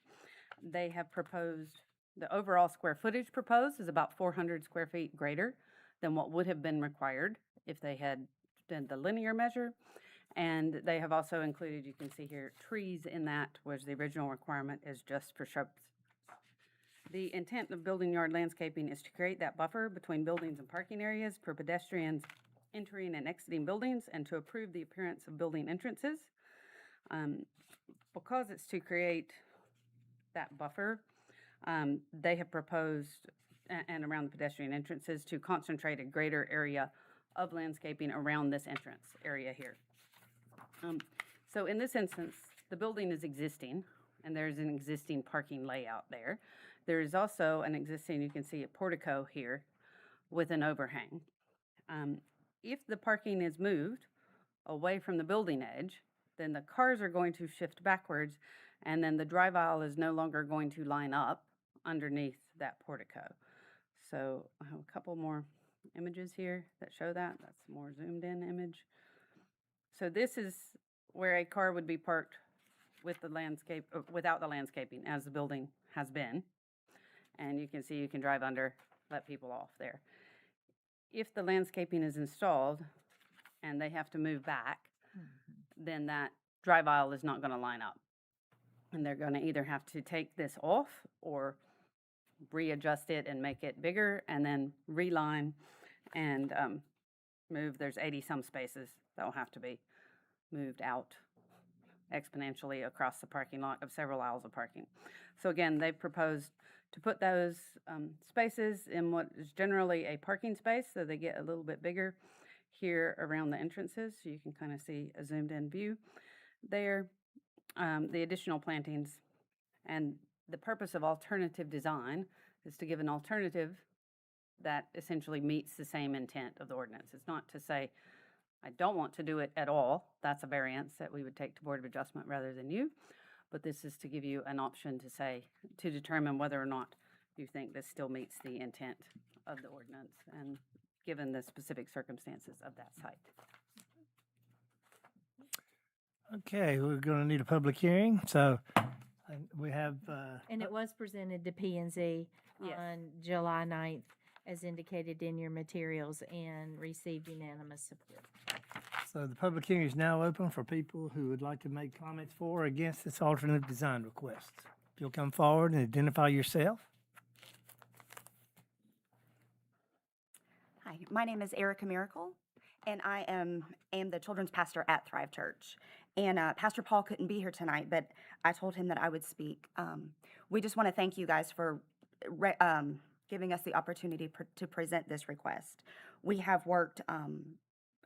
L: They have proposed, the overall square footage proposed is about 400 square feet greater than what would have been required if they had done the linear measure. And they have also included, you can see here, trees in that, whereas the original requirement is just for shrubs. The intent of building yard landscaping is to create that buffer between buildings and parking areas for pedestrians entering and exiting buildings and to improve the appearance of building entrances. Because it's to create that buffer, they have proposed, and around the pedestrian entrances, to concentrate a greater area of landscaping around this entrance area here. So in this instance, the building is existing, and there's an existing parking layout there. There is also an existing, you can see a portico here with an overhang. If the parking is moved away from the building edge, then the cars are going to shift backwards, and then the drive aisle is no longer going to line up underneath that portico. So I have a couple more images here that show that. That's a more zoomed in image. So this is where a car would be parked with the landscape, without the landscaping, as the building has been. And you can see you can drive under, let people off there. If the landscaping is installed and they have to move back, then that drive aisle is not going to line up. And they're going to either have to take this off or readjust it and make it bigger and then reline and move. There's 80-some spaces that will have to be moved out exponentially across the parking lot of several aisles of parking. So again, they've proposed to put those spaces in what is generally a parking space, so they get a little bit bigger here around the entrances, so you can kind of see a zoomed in view there. The additional plantings, and the purpose of alternative design is to give an alternative that essentially meets the same intent of the ordinance. It's not to say, I don't want to do it at all. That's a variance that we would take to Board of Adjustment rather than you. But this is to give you an option to say, to determine whether or not you think this still meets the intent of the ordinance and given the specific circumstances of that site.
A: Okay, we're going to need a public hearing. So we have.
I: And it was presented to P and Z
L: Yes.
I: on July 9th, as indicated in your materials, and received unanimous support.
A: So the public hearing is now open for people who would like to make comments for or against this alternative design request. If you'll come forward and identify yourself.
N: Hi, my name is Erica Miracle, and I am the children's pastor at Thrive Church. And Pastor Paul couldn't be here tonight, but I told him that I would speak. We just want to thank you guys for giving us the opportunity to present this request. We have worked,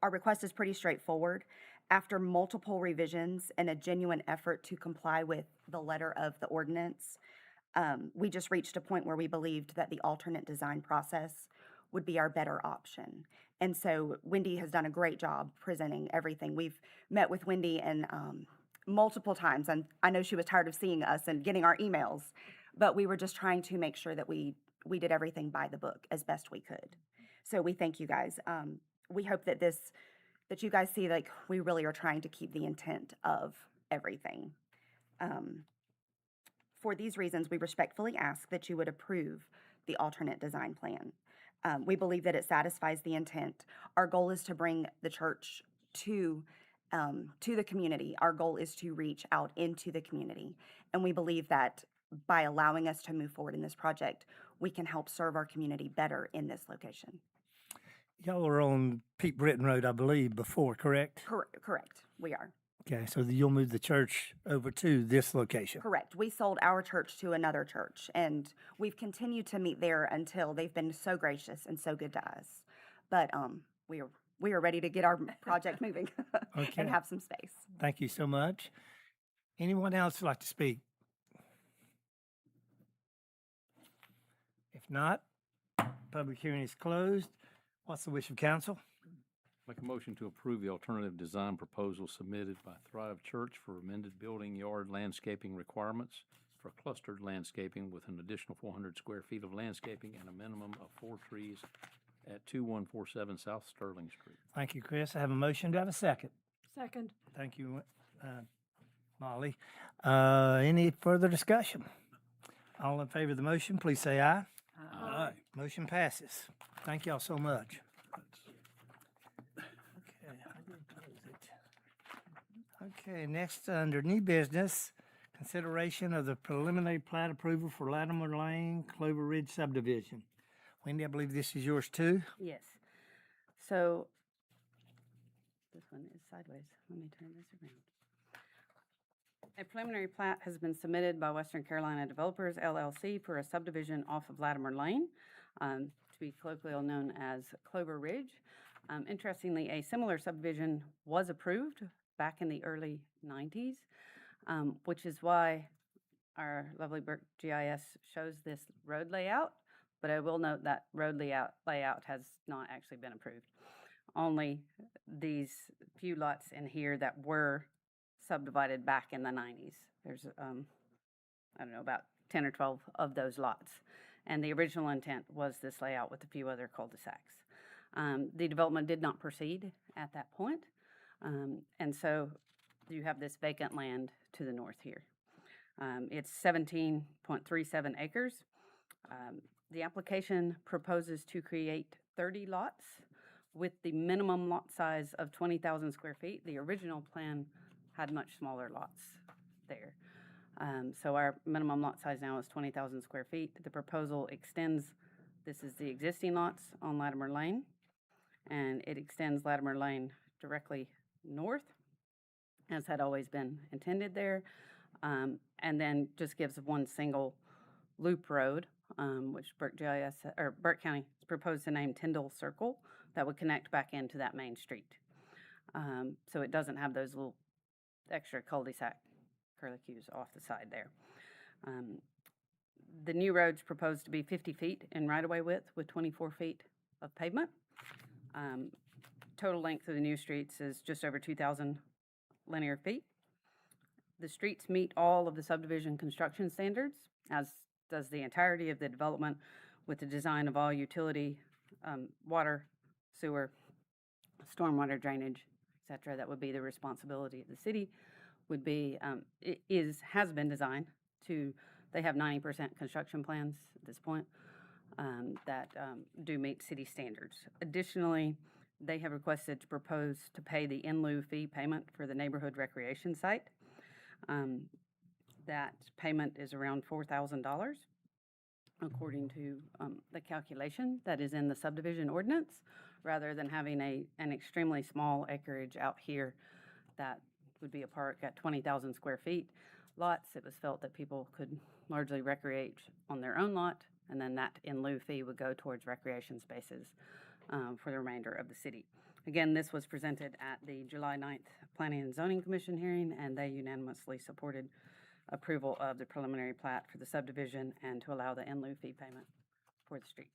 N: our request is pretty straightforward. After multiple revisions and a genuine effort to comply with the letter of the ordinance, we just reached a point where we believed that the alternate design process would be our better option. And so Wendy has done a great job presenting everything. We've met with Wendy and multiple times, and I know she was tired of seeing us and getting our emails, but we were just trying to make sure that we did everything by the book as best we could. So we thank you guys. We hope that that you guys see, like, we really are trying to keep the intent of everything. For these reasons, we respectfully ask that you would approve the alternate design plan. We believe that it satisfies the intent. Our goal is to bring the church to the community. Our goal is to reach out into the community. And we believe that by allowing us to move forward in this project, we can help serve our community better in this location.
A: Y'all were on Pete Britton Road, I believe, before, correct?
N: Correct, we are.
A: Okay, so you'll move the church over to this location.
N: Correct. We sold our church to another church, and we've continued to meet there until they've been so gracious and so good to us. But we are ready to get our project moving
A: Okay.
N: and have some space.
A: Thank you so much. Anyone else like to speak? If not, public hearing is closed. What's the wish of council?
B: Make a motion to approve the alternative design proposal submitted by Thrive Church for amended building yard landscaping requirements for clustered landscaping with an additional 400 square feet of landscaping and a minimum of 4 trees at 2147 South Sterling Street.
A: Thank you, Chris. I have a motion. Do I have a second?
H: Second.
A: Thank you, Molly. Any further discussion? All in favor of the motion, please say aye. Aye. Motion passes. Thank y'all so much. Okay, I did close it. Okay, next under new business, Consideration of the preliminary plat approval for Latimer Lane, Clover Ridge subdivision. Wendy, I believe this is yours too.
L: Yes. So this one is sideways. Let me turn this around. A preliminary plat has been submitted by Western Carolina Developers LLC for a subdivision off of Latimer Lane, to be colloquially known as Clover Ridge. Interestingly, a similar subdivision was approved back in the early 90s, which is why our lovely Burke GIS shows this road layout. But I will note that road layout has not actually been approved. Only these few lots in here that were subdivided back in the 90s. There's, I don't know, about 10 or 12 of those lots. And the original intent was this layout with a few other cul-de-sacs. The development did not proceed at that point. And so you have this vacant land to the north here. It's 17.37 acres. The application proposes to create 30 lots with the minimum lot size of 20,000 square feet. The original plan had much smaller lots there. So our minimum lot size now is 20,000 square feet. The proposal extends, this is the existing lots on Latimer Lane, and it extends Latimer Lane directly north, as had always been intended there, and then just gives one single loop road, which Burke County has proposed to name Tyndall Circle, that would connect back into that main street. So it doesn't have those little extra cul-de-sac curlicues off the side there. The new road's proposed to be 50 feet in right-of-way width with 24 feet of pavement. Total length of the new streets is just over 2,000 linear feet. The streets meet all of the subdivision construction standards, as does the entirety of the development, with the design of all utility, water, sewer, stormwater drainage, et cetera. That would be the responsibility of the city. Would be, has been designed to, they have 90% construction plans at this point that do meet city standards. Additionally, they have requested to propose to pay the in lieu fee payment for the neighborhood recreation site. That payment is around $4,000 according to the calculation that is in the subdivision ordinance, rather than having an extremely small acreage out here that would be a park at 20,000 square feet lots. It was felt that people could largely recreate on their own lot, and then that in lieu fee would go towards recreation spaces for the remainder of the city. Again, this was presented at the July 9th Planning and Zoning Commission hearing, and they unanimously supported approval of the preliminary plat for the subdivision and to allow the in lieu fee payment for the streets.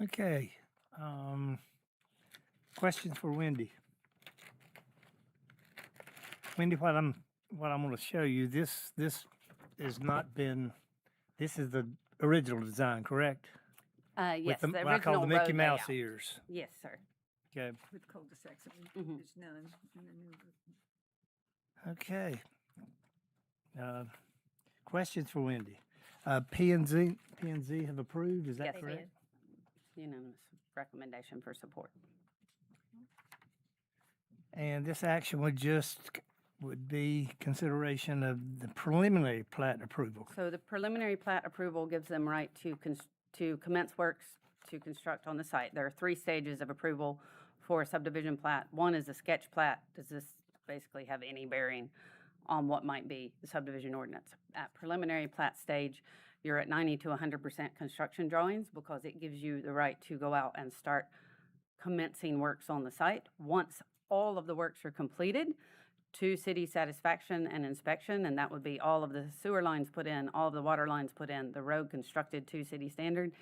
A: Okay. Questions for Wendy? Wendy, what I'm going to show you, this has not been, this is the original design, correct?
L: Yes,
A: With
L: the
A: what I call
L: original
A: the Mickey
L: road
A: Mouse
L: layout.
A: ears.
L: Yes, sir.
A: Okay.
M: With cul-de-sacs,
L: Mhm.
M: there's none in the new.
A: Okay. Questions for Wendy? P&Z have approved, is that
L: Yes, they
A: correct?
L: Unanimous recommendation for support.
A: And this action would be consideration of the preliminary plat approval.
L: So the preliminary plat approval gives them right to commence works to construct on the site. There are 3 stages of approval for a subdivision plat. One is a sketch plat. Does this basically have any bearing on what might be the subdivision ordinance? At preliminary plat stage, you're at 90 to 100% construction drawings because it gives you the right to go out and start commencing works on the site. Once all of the works are completed to city satisfaction and inspection, and that would be all of the sewer lines put in, all of the water lines put in, the road constructed to city standard,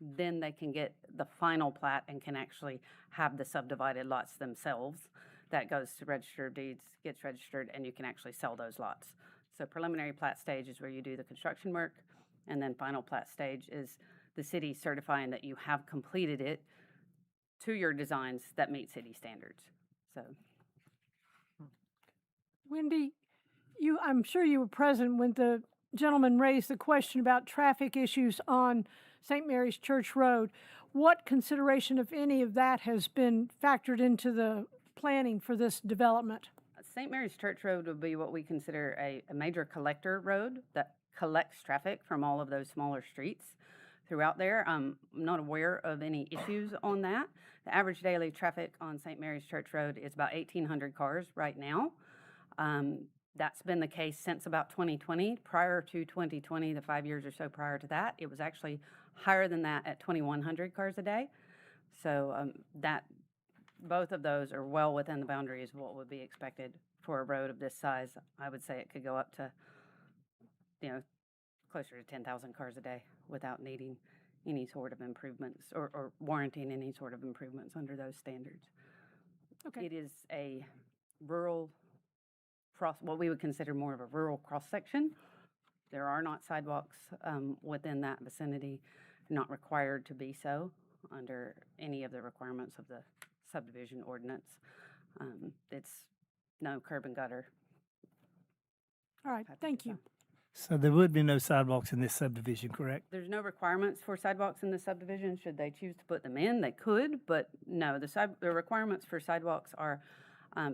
L: then they can get the final plat and can actually have the subdivided lots themselves. That goes to Register of Deeds, gets registered, and you can actually sell those lots. So preliminary plat stage is where you do the construction work, and then final plat stage is the city certifying that you have completed it to your designs that meet city standards. So,
B: Wendy, I'm sure you were present when the gentleman raised the question about traffic issues on St. Mary's Church Road. What consideration, if any, of that has been factored into the planning for this development?
L: St. Mary's Church Road would be what we consider a major collector road that collects traffic from all of those smaller streets throughout there. I'm not aware of any issues on that. The average daily traffic on St. Mary's Church Road is about 1,800 cars right now. That's been the case since about 2020. Prior to 2020, the 5 years or so prior to that, it was actually higher than that at 2,100 cars a day. So both of those are well within the boundaries of what would be expected for a road of this size. I would say it could go up to, closer to 10,000 cars a day without needing any sort of improvements or warranting any sort of improvements under those standards.
H: Okay.
L: It is a rural what we would consider more of a rural cross-section. There are not sidewalks within that vicinity, not required to be so under any of the requirements of the subdivision ordinance. It's no curb and gutter.
H: All right, thank you.
A: So there would be no sidewalks in this subdivision, correct?
L: There's no requirements for sidewalks in the subdivision. Should they choose to put them in, they could, but no, the requirements for sidewalks are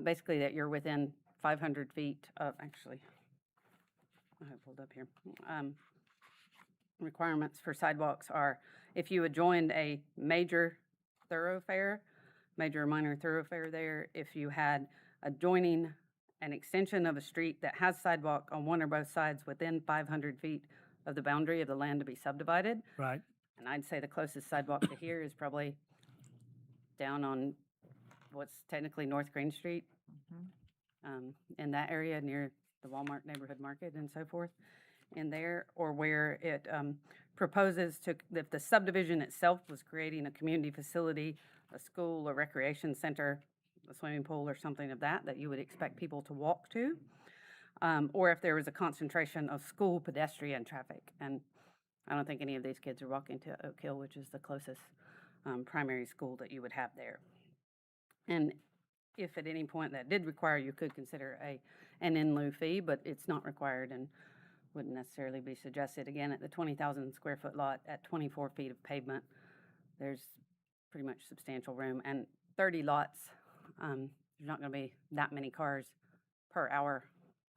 L: basically that you're within 500 feet of, actually, I have pulled up here. Requirements for sidewalks are if you had joined a major or minor thoroughfare there, if you had adjoining an extension of a street that has sidewalk on one or both sides within 500 feet of the boundary of the land to be subdivided.
A: Right.
L: And I'd say the closest sidewalk to here is probably down on what's technically North Green Street, in that area near the Walmart neighborhood market and so forth in there, or where it proposes to, if the subdivision itself was creating a community facility, a school, a recreation center, a swimming pool or something of that you would expect people to walk to, or if there was a concentration of school pedestrian traffic. And I don't think any of these kids are walking to Oak Hill, which is the closest primary school that you would have there. And if at any point that did require, you could consider an in lieu fee, but it's not required and wouldn't necessarily be suggested. Again, at the 20,000 square foot lot at 24 feet of pavement, there's pretty much substantial room. And 30 lots, there's not going to be that many cars per hour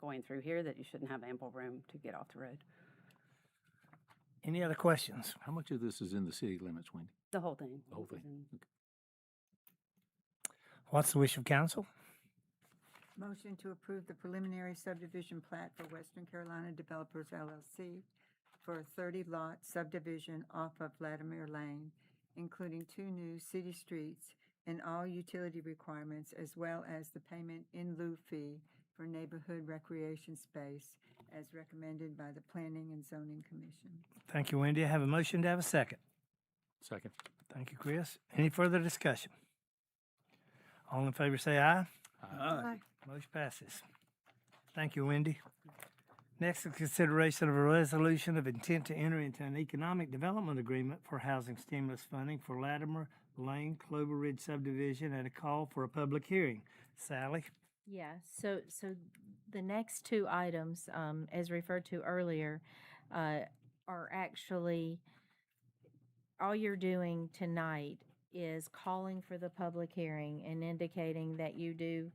L: going through here that you shouldn't have ample room to get off the road.
A: Any other questions?
B: How much of this is in the city limits, Wendy?
L: The whole thing.
B: The whole thing. Okay.
A: What's the wish of council?
M: Motion to approve the preliminary subdivision plat for Western Carolina Developers LLC for a 30-lot subdivision off of Vladimir Lane, including 2 new city streets and all utility requirements, as well as the payment in lieu fee for neighborhood recreation space as recommended by the Planning and Zoning Commission.
A: Thank you, Wendy. I have a motion to have a second.
B: Second.
A: Thank you, Chris. Any further discussion? All in favor say aye.
M: Aye.
A: Motion passes. Thank you, Wendy. Next is consideration of a resolution of intent to enter into an economic development agreement for housing stimulus funding for Latimer Lane, Clover Ridge subdivision, and a call for a public hearing. Sally?
I: Yeah, so the next 2 items, as referred to earlier, are actually, all you're doing tonight is calling for the public hearing and indicating that you do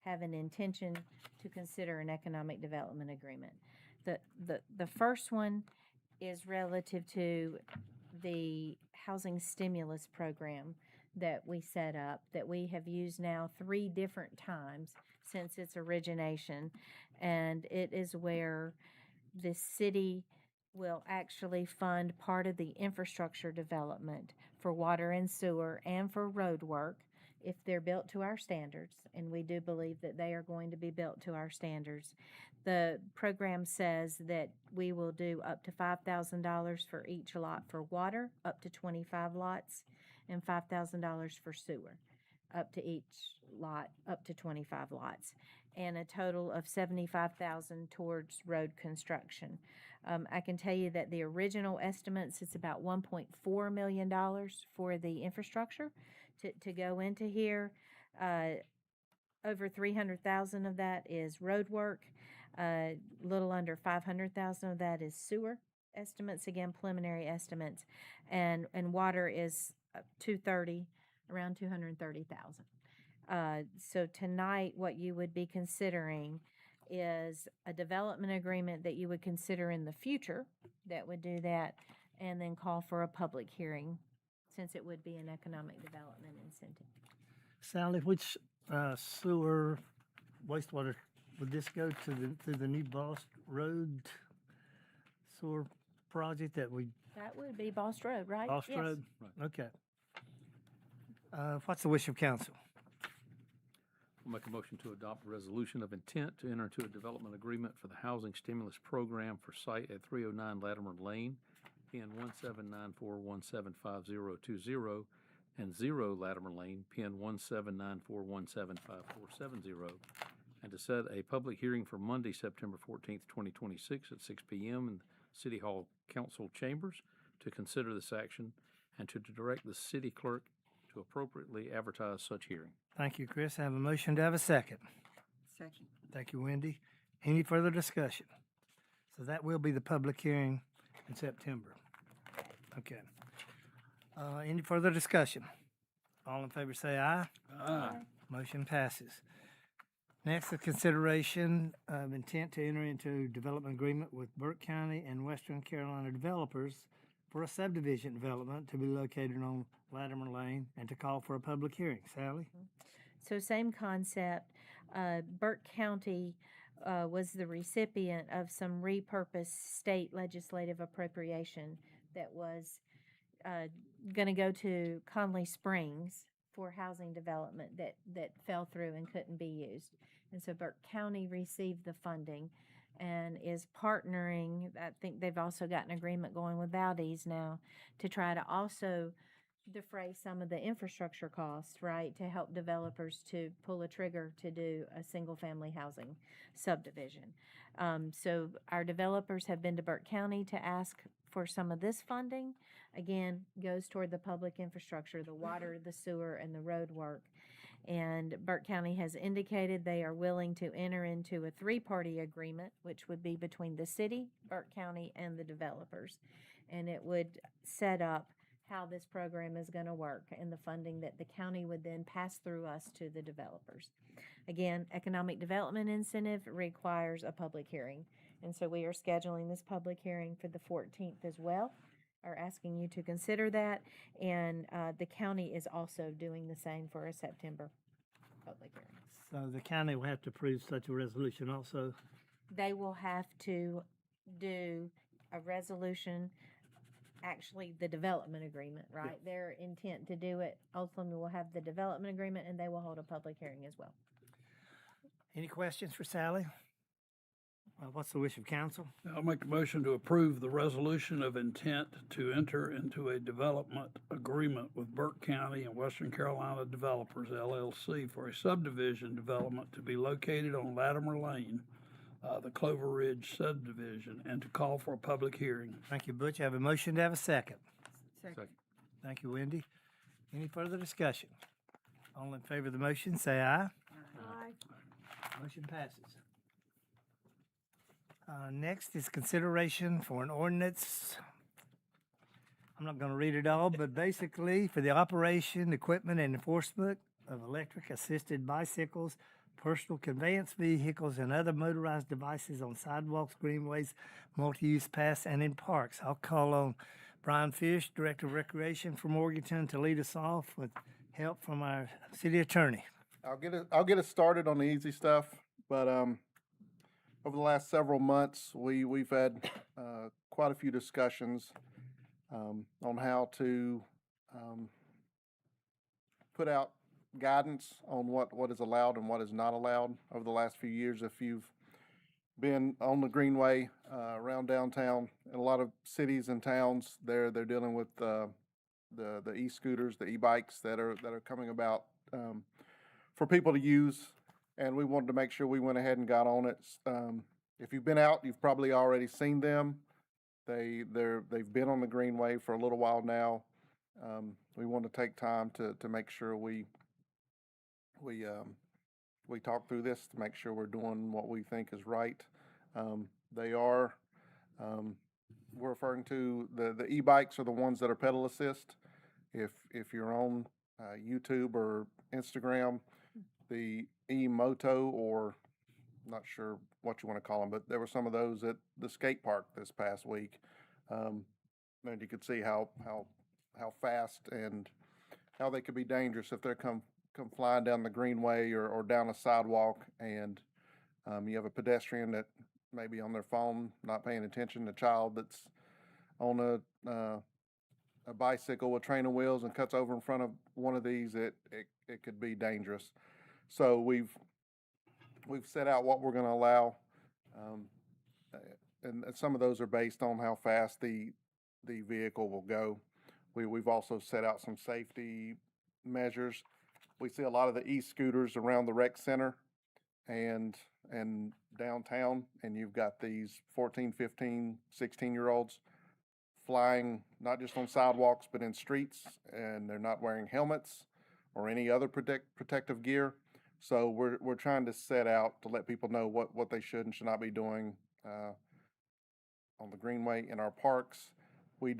I: have an intention to consider an economic development agreement. The first one is relative to the housing stimulus program that we set up, that we have used now 3 different times since its origination. And it is where the city will actually fund part of the infrastructure development for water and sewer and for road work if they're built to our standards, and we do believe that they are going to be built to our standards. The program says that we will do up to $5,000 for each lot for water, up to 25 lots, and $5,000 for sewer, up to each lot, up to 25 lots, and a total of $75,000 towards road construction. I can tell you that the original estimates, it's about $1.4 million for the infrastructure to go into here. Over $300,000 of that is road work. Little under $500,000 of that is sewer estimates, again, preliminary estimates. And water is around $230,000. So tonight, what you would be considering is a development agreement that you would consider in the future that would do that, and then call for a public hearing, since it would be an economic development incentive.
A: Sally, which sewer wastewater would this go to the new Boss Road sewer project that we
I: That would be Boss Road, right?
A: Boss
I: Yes.
A: Road? Okay. What's the wish of council?
B: I'll make a motion to adopt a resolution of intent to enter into a development agreement for the housing stimulus program for site at 309 Latimer Lane, PN 17941755020, and 0 Latimer Lane, PN 17941754070, and to set a public hearing for Monday, September 14th, 2026 at 6 p.m. in City Hall Council Chambers to consider this action and to direct the city clerk to appropriately advertise such hearing.
A: Thank you, Chris. I have a motion to have a second.
M: Second.
A: Thank you, Wendy. Any further discussion? So that will be the public hearing in September. Okay. Any further discussion? All in favor say aye.
B: Aye.
A: Motion passes. Next, the consideration of intent to enter into development agreement with Burke County and Western Carolina developers for a subdivision development to be located on Latimer Lane and to call for a public hearing. Sally?
I: So same concept. Burke County was the recipient of some repurposed state legislative appropriation that was going to go to Conley Springs for housing development that fell through and couldn't be used. And so Burke County received the funding and is partnering. I think they've also got an agreement going with Valdez now to try to also defray some of the infrastructure costs, right, to help developers to pull a trigger to do a single-family housing subdivision. So our developers have been to Burke County to ask for some of this funding. Again, goes toward the public infrastructure, the water, the sewer, and the road work. And Burke County has indicated they are willing to enter into a three-party agreement, which would be between the city, Burke County, and the developers. And it would set up how this program is going to work and the funding that the county would then pass through us to the developers. Again, economic development incentive requires a public hearing. And so we are scheduling this public hearing for the 14th as well, or asking you to consider that. And the county is also doing the same for a September public hearing.
A: So the county will have to approve such a resolution also.
I: They will have to do a resolution, actually the development agreement, right? Their intent to do it, ultimately will have the development agreement, and they will hold a public hearing as well.
A: Any questions for Sally? What's the wish of council?
O: I'll make a motion to approve the resolution of intent to enter into a development agreement with Burke County and Western Carolina Developers, LLC, for a subdivision development to be located on Latimer Lane, the Clover Ridge subdivision, and to call for a public hearing.
A: Thank you, Butch. I have a motion to have a second.
M: Second.
A: Thank you, Wendy. Any further discussion? All in favor of the motion, say aye.
M: Aye.
A: Motion passes. Next is consideration for an ordinance. I'm not going to read it all, but basically for the operation, equipment, and enforcement of electric assisted bicycles, personal conveyance vehicles, and other motorized devices on sidewalks, greenways, multi-use paths, and in parks. I'll call on Brian Fish, Director of Recreation for Morganton, to lead us off with help from our city attorney.
E: I'll get us started on the easy stuff, but over the last several months, we've had quite a few discussions on how to put out guidance on what is allowed and what is not allowed over the last few years. If you've been on the Greenway around downtown, in a lot of cities and towns, they're dealing with the e-scooters, the e-bikes that are coming about for people to use. And we wanted to make sure we went ahead and got on it. If you've been out, you've probably already seen them. They've been on the Greenway for a little while now. We want to take time to make sure we talk through this to make sure we're doing what we think is right. We're referring to the e-bikes are the ones that are pedal assist. If you're on YouTube or Instagram, the E-Moto, or not sure what you want to call them, but there were some of those at the skate park this past week. And you could see how fast and how they could be dangerous if they're come flying down the greenway or down a sidewalk, and you have a pedestrian that may be on their phone, not paying attention, a child that's on a bicycle with training wheels and cuts over in front of one of these, it could be dangerous. So we've set out what we're going to allow, and some of those are based on how fast the vehicle will go. We've also set out some safety measures. We see a lot of the e-scooters around the rec center and downtown, and you've got these 14, 15, 16-year-olds flying not just on sidewalks but in streets, and they're not wearing helmets or any other protective gear. So we're trying to set out to let people know what they should and should not be doing on the greenway in our parks. We've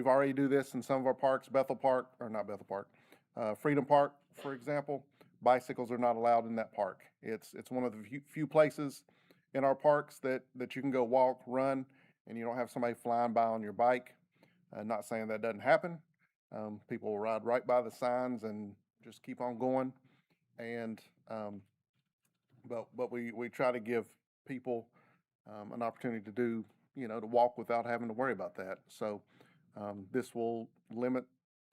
E: already do this in some of our parks, Freedom Park, for example. Bicycles are not allowed in that park. It's one of the few places in our parks that you can go walk, run, and you don't have somebody flying by on your bike. Not saying that doesn't happen. People will ride right by the signs and just keep on going. And but we try to give people an opportunity to do, to walk without having to worry about that. So this will limit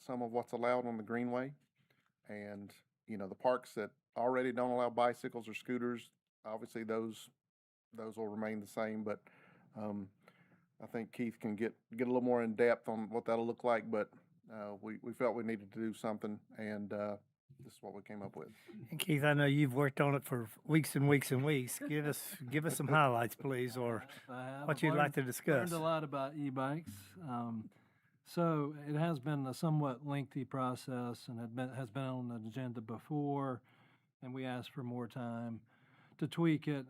E: some of what's allowed on the greenway, and the parks that already don't allow bicycles or scooters, obviously those will remain the same. But I think Keith can get a little more in depth on what that'll look like. But we felt we needed to do something, and this is what we came up with.
A: And Keith, I know you've worked on it for weeks and weeks and weeks. Give us some highlights, please, or what you'd like to discuss.
B: Learned a lot about e-bikes. So it has been a somewhat lengthy process, and has been on the agenda before, and we asked for more time to tweak it.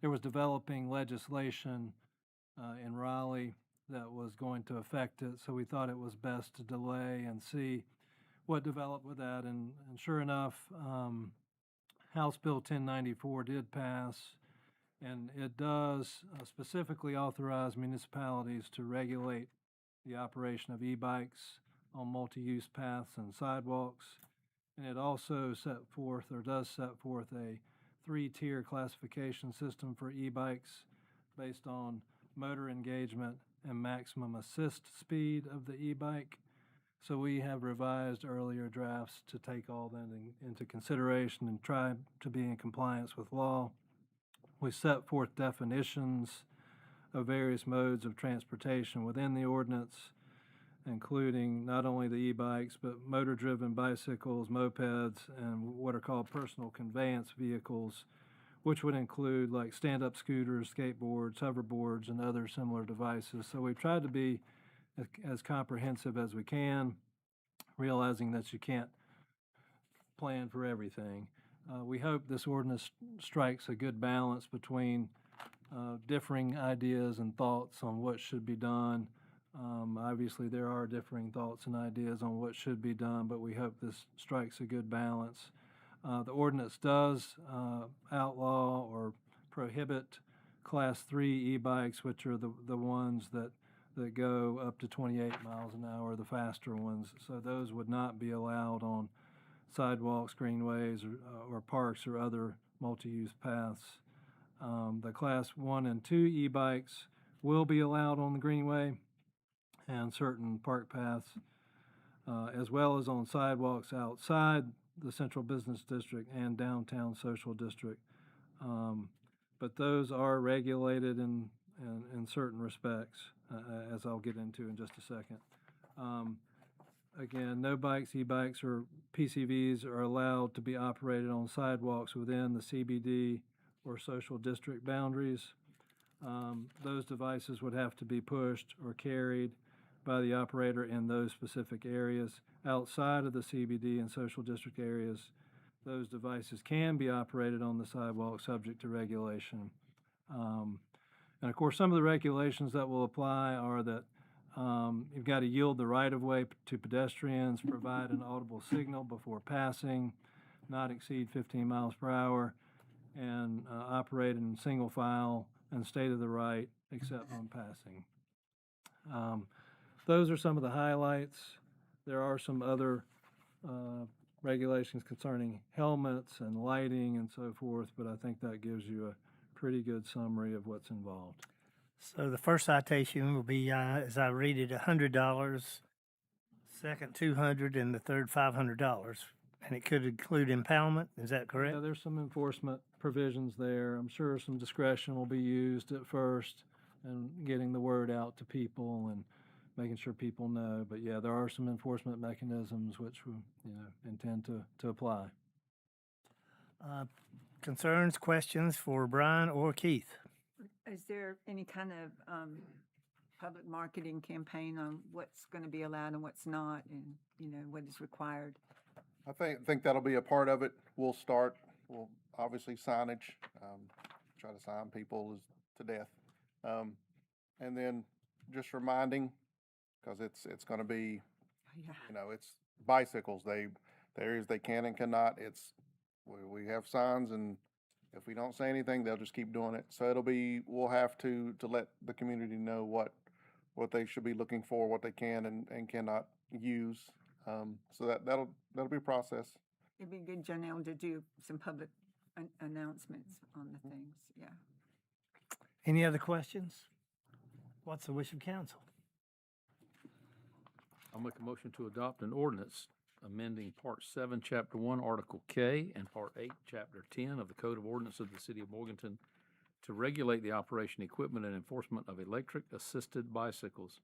B: There was developing legislation in Raleigh that was going to affect it, so we thought it was best to delay and see what developed with that. And sure enough, House Bill 1094 did pass, and it does specifically authorize municipalities to regulate the operation of e-bikes on multi-use paths and sidewalks. And it also does set forth a 3-tier classification system for e-bikes based on motor engagement and maximum assist speed of the e-bike. So we have revised earlier drafts to take all that into consideration and try to be in compliance with law. We set forth definitions of various modes of transportation within the ordinance, including not only the e-bikes, but motor-driven bicycles, mopeds, and what are called personal conveyance vehicles, which would include like stand-up scooters, skateboards, hoverboards, and other similar devices. So we've tried to be as comprehensive as we can, realizing that you can't plan for everything. We hope this ordinance strikes a good balance between differing ideas and thoughts on what should be done. Obviously, there are differing thoughts and ideas on what should be done, but we hope this strikes a good balance. The ordinance does outlaw or prohibit Class 3 e-bikes, which are the ones that go up to 28 miles an hour, the faster ones. So those would not be allowed on sidewalks, greenways, or parks or other multi-use paths. The Class 1 and 2 e-bikes will be allowed on the greenway and certain park paths, as well as on sidewalks outside the Central Business District and Downtown Social District. But those are regulated in certain respects, as I'll get into in just a second. Again, no bikes, e-bikes, or PCVs are allowed to be operated on sidewalks within the CBD or social district boundaries. Those devices would have to be pushed or carried by the operator in those specific areas. Outside of the CBD and social district areas, those devices can be operated on the sidewalk subject to regulation. And of course, some of the regulations that will apply are that you've got to yield the right-of-way to pedestrians, provide an audible signal before passing, not exceed 15 miles per hour, and operate in single file and stay to the right except when passing. Those are some of the highlights. There are some other regulations concerning helmets and lighting and so forth, but I think that gives you a pretty good summary of what's involved.
A: So the first citation will be, as I read it, $100, second $200, and the third $500. And it could include impoundment. Is that correct?
B: Yeah, there's some enforcement provisions there. I'm sure some discretion will be used at first and getting the word out to people and making sure people know. But yeah, there are some enforcement mechanisms which we, intend to apply.
A: Concerns, questions for Brian or Keith?
M: Is there any kind of public marketing campaign on what's going to be allowed and what's not, and what is required?
E: I think that'll be a part of it. We'll obviously signage, try to sign people to death. And then just reminding, because it's going to be, it's bicycles. The areas they can and cannot, we have signs, and if we don't say anything, they'll just keep doing it. So we'll have to let the community know what they should be looking for, what they can and cannot use. So that'll be a process.
M: It'd be good, Janelle, to do some public announcements on the things. Yeah.
A: Any other questions? What's the wish of council?
P: I'll make a motion to adopt an ordinance amending Part 7, Chapter 1, Article K, and Part 8, Chapter 10 of the Code of Ordinance of the City of Morganton to regulate the operation, equipment, and enforcement of electric-assisted bicycles,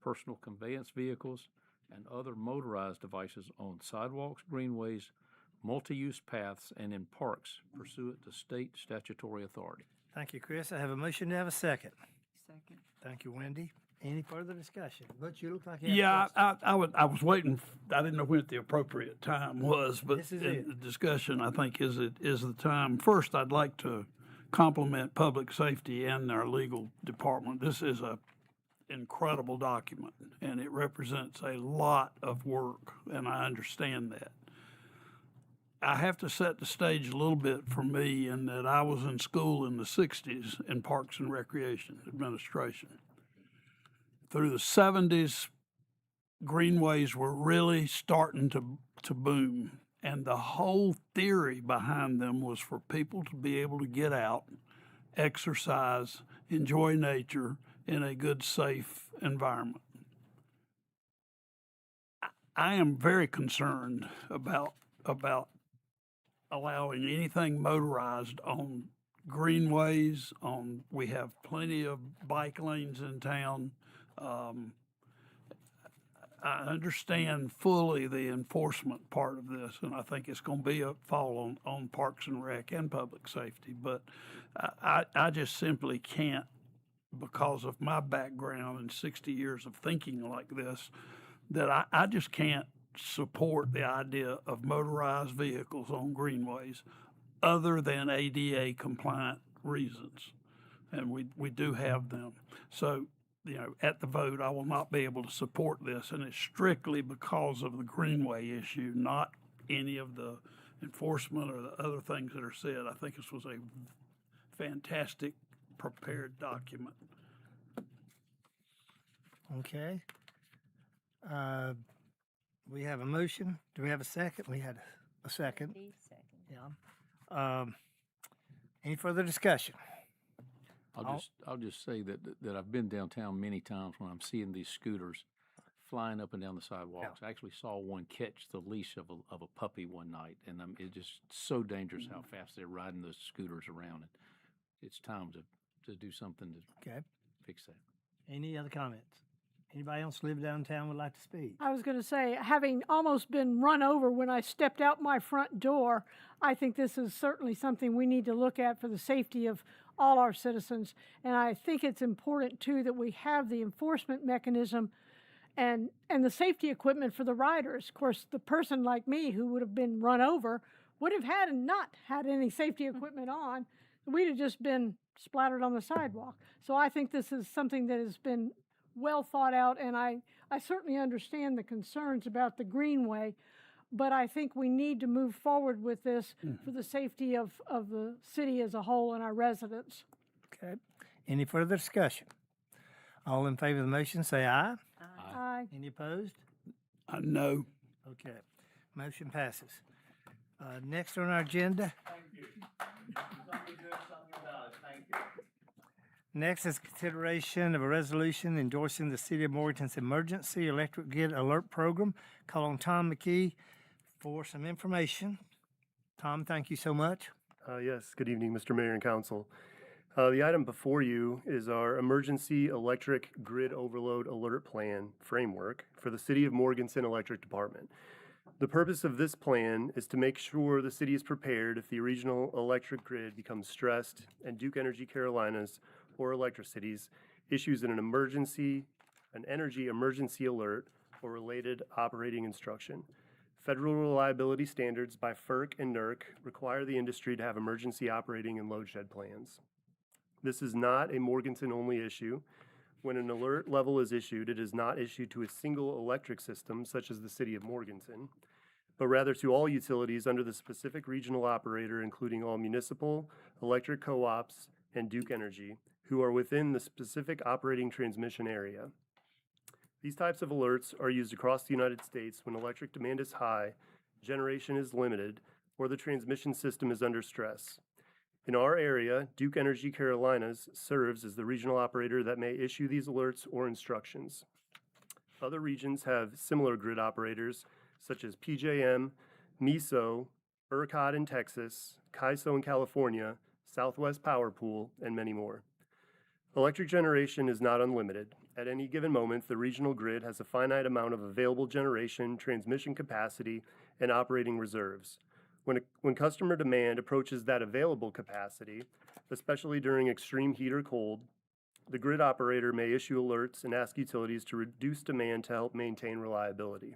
P: personal conveyance vehicles, and other motorized devices on sidewalks, greenways, multi-use paths, and in parks pursuant to state statutory authority.
A: Thank you, Chris. I have a motion to have a second.
M: Second.
A: Thank you, Wendy. Any further discussion? But you look like you have
O: Yeah,
A: questions.
O: I was waiting. I didn't know when the appropriate time was, but
A: This is
O: in
A: it.
O: the discussion, I think is the time. First, I'd like to compliment public safety and our legal department. This is a incredible document, and it represents a lot of work, and I understand that. I have to set the stage a little bit for me in that I was in school in the 60s in Parks and Recreation Administration. Through the 70s, greenways were really starting to boom, and the whole theory behind them was for people to be able to get out, exercise, enjoy nature in a good, safe environment. I am very concerned about allowing anything motorized on greenways. We have plenty of bike lanes in town. I understand fully the enforcement part of this, and I think it's going to be a fall on Parks and Rec and public safety. But I just simply can't, because of my background and 60 years of thinking like this, that I just can't support the idea of motorized vehicles on greenways other than ADA compliant reasons. And we do have them. So, at the vote, I will not be able to support this, and it's strictly because of the greenway issue, not any of the enforcement or the other things that are said. I think this was a fantastic prepared document.
A: Okay. We have a motion. Do we have a second? We had a second. Yeah. Any further discussion?
P: I'll just say that I've been downtown many times when I'm seeing these scooters flying up and down the sidewalks. I actually saw one catch the leash of a puppy one night, and it's just so dangerous how fast they're riding those scooters around. It's time to do something to fix that.
A: Any other comments? Anybody else live downtown would like to speak?
Q: I was going to say, having almost been run over when I stepped out my front door, I think this is certainly something we need to look at for the safety of all our citizens. And I think it's important, too, that we have the enforcement mechanism and the safety equipment for the riders. Of course, the person like me who would have been run over would have had and not had any safety equipment on. We'd have just been splattered on the sidewalk. So I think this is something that has been well thought out, and I certainly understand the concerns about the greenway. but I think we need to move forward with this for the safety of the city as a whole and our residents.
A: Okay. Any further discussion? All in favor of the motion, say aye.
Q: Aye.
A: Any opposed?
O: No.
A: Okay. Motion passes. Next on our agenda. Next is consideration of a resolution endorsing the City of Morganton's Emergency Electric Grid Alert Program. Call on Tom McKee for some information. Tom, thank you so much.
R: Yes, good evening, Mr. Mayor and Council. The item before you is our Emergency Electric Grid Overload Alert Plan framework for the City of Morganton Electric Department. The purpose of this plan is to make sure the city is prepared if the regional electric grid becomes stressed and Duke Energy Carolinas or Electricities issues an energy emergency alert or related operating instruction. Federal reliability standards by FERC and NERC require the industry to have emergency operating and load shed plans. This is not a Morganton-only issue. When an alert level is issued, it is not issued to a single electric system, such as the City of Morganton, but rather to all utilities under the specific regional operator, including all municipal, electric co-ops, and Duke Energy, who are within the specific operating transmission area. These types of alerts are used across the United States when electric demand is high, generation is limited, or the transmission system is under stress. In our area, Duke Energy Carolinas serves as the regional operator that may issue these alerts or instructions. Other regions have similar grid operators, such as PJM, MISO, ERCOT in Texas, CAISO in California, Southwest Power Pool, and many more. Electric generation is not unlimited. At any given moment, the regional grid has a finite amount of available generation, transmission capacity, and operating reserves. When customer demand approaches that available capacity, especially during extreme heat or cold, the grid operator may issue alerts and ask utilities to reduce demand to help maintain reliability.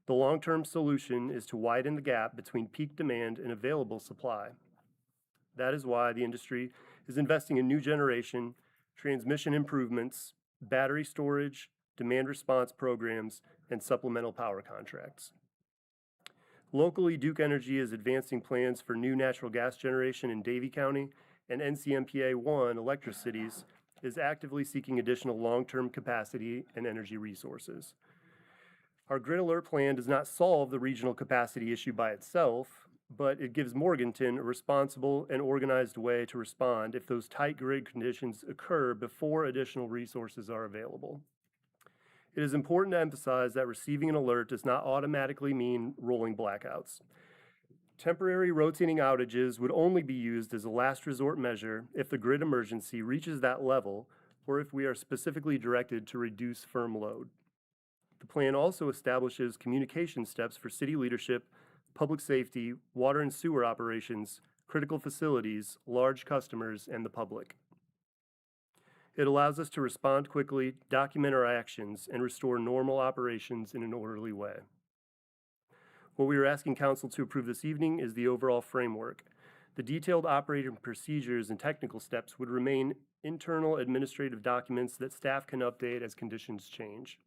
R: The long-term solution is to widen the gap between peak demand and available supply. That is why the industry is investing in new generation, transmission improvements, battery storage, demand response programs, and supplemental power contracts. Locally, Duke Energy is advancing plans for new natural gas generation in Davie County, and NCMPA 1, Electricities, is actively seeking additional long-term capacity and energy resources. Our grid alert plan does not solve the regional capacity issue by itself, but it gives Morganton a responsible and organized way to respond if those tight grid conditions occur before additional resources are available. It is important to emphasize that receiving an alert does not automatically mean rolling blackouts. Temporary rotating outages would only be used as a last resort measure if the grid emergency reaches that level or if we are specifically directed to reduce firm load. The plan also establishes communication steps for city leadership, public safety, water and sewer operations, critical facilities, large customers, and the public. It allows us to respond quickly, document our actions, and restore normal operations in an orderly way. What we are asking Council to approve this evening is the overall framework. The detailed operating procedures and technical steps would remain internal administrative documents that staff can update as conditions change.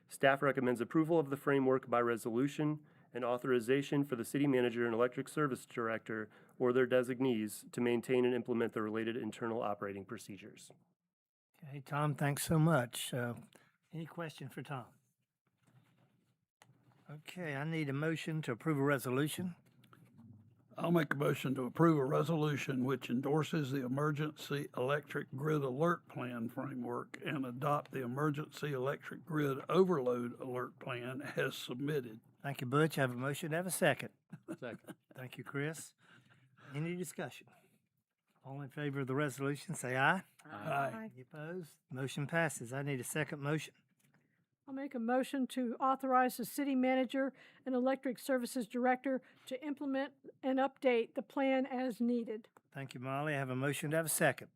R: Staff recommends approval of the framework by resolution and authorization for the City Manager and Electric Service Director or their designees to maintain and implement the related internal operating procedures.
A: Okay, Tom, thanks so much. Any question for Tom? Okay, I need a motion to approve a resolution.
O: I'll make a motion to approve a resolution which endorses the Emergency Electric Grid Alert Plan framework and adopt the Emergency Electric Grid Overload Alert Plan as submitted.
A: Thank you, Butch. I have a motion. Have a second.
P: Second.
A: Thank you, Chris. Any discussion? All in favor of the resolution, say aye.
O: Aye.
A: Any opposed? Motion passes. I need a second motion.
Q: I'll make a motion to authorize the city manager and electric services director to implement and update the plan as needed.
A: Thank you, Molly. I have a motion to have a second.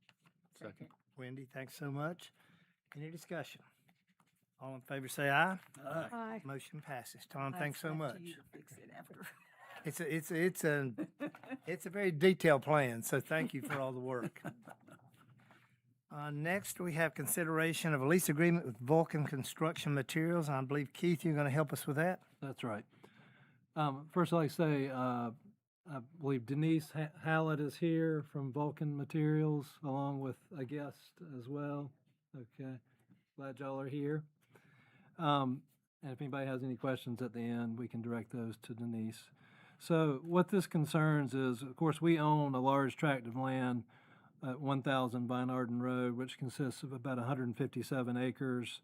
P: Second.
A: Wendy, thanks so much. Any discussion? All in favor, say aye.
O: Aye.
Q: Aye.
A: Motion passes. Tom,
M: I'll
A: thanks so
M: send
A: much.
M: to you to fix it after.
A: It's a very detailed plan, so thank you for all the work. Next, we have consideration of a lease agreement with Vulcan Construction Materials. I believe, Keith, you're going to help us with that.
O: That's right.
S: First, I'd like to say, I believe Denise Hallett is here from Vulcan Materials, along with a guest as well. Okay, glad y'all are here. And if anybody has any questions at the end, we can direct those to Denise. So what this concerns is, of course, we own a large tract of land at 1,000 Vine Arden Road, which consists of about 157 acres.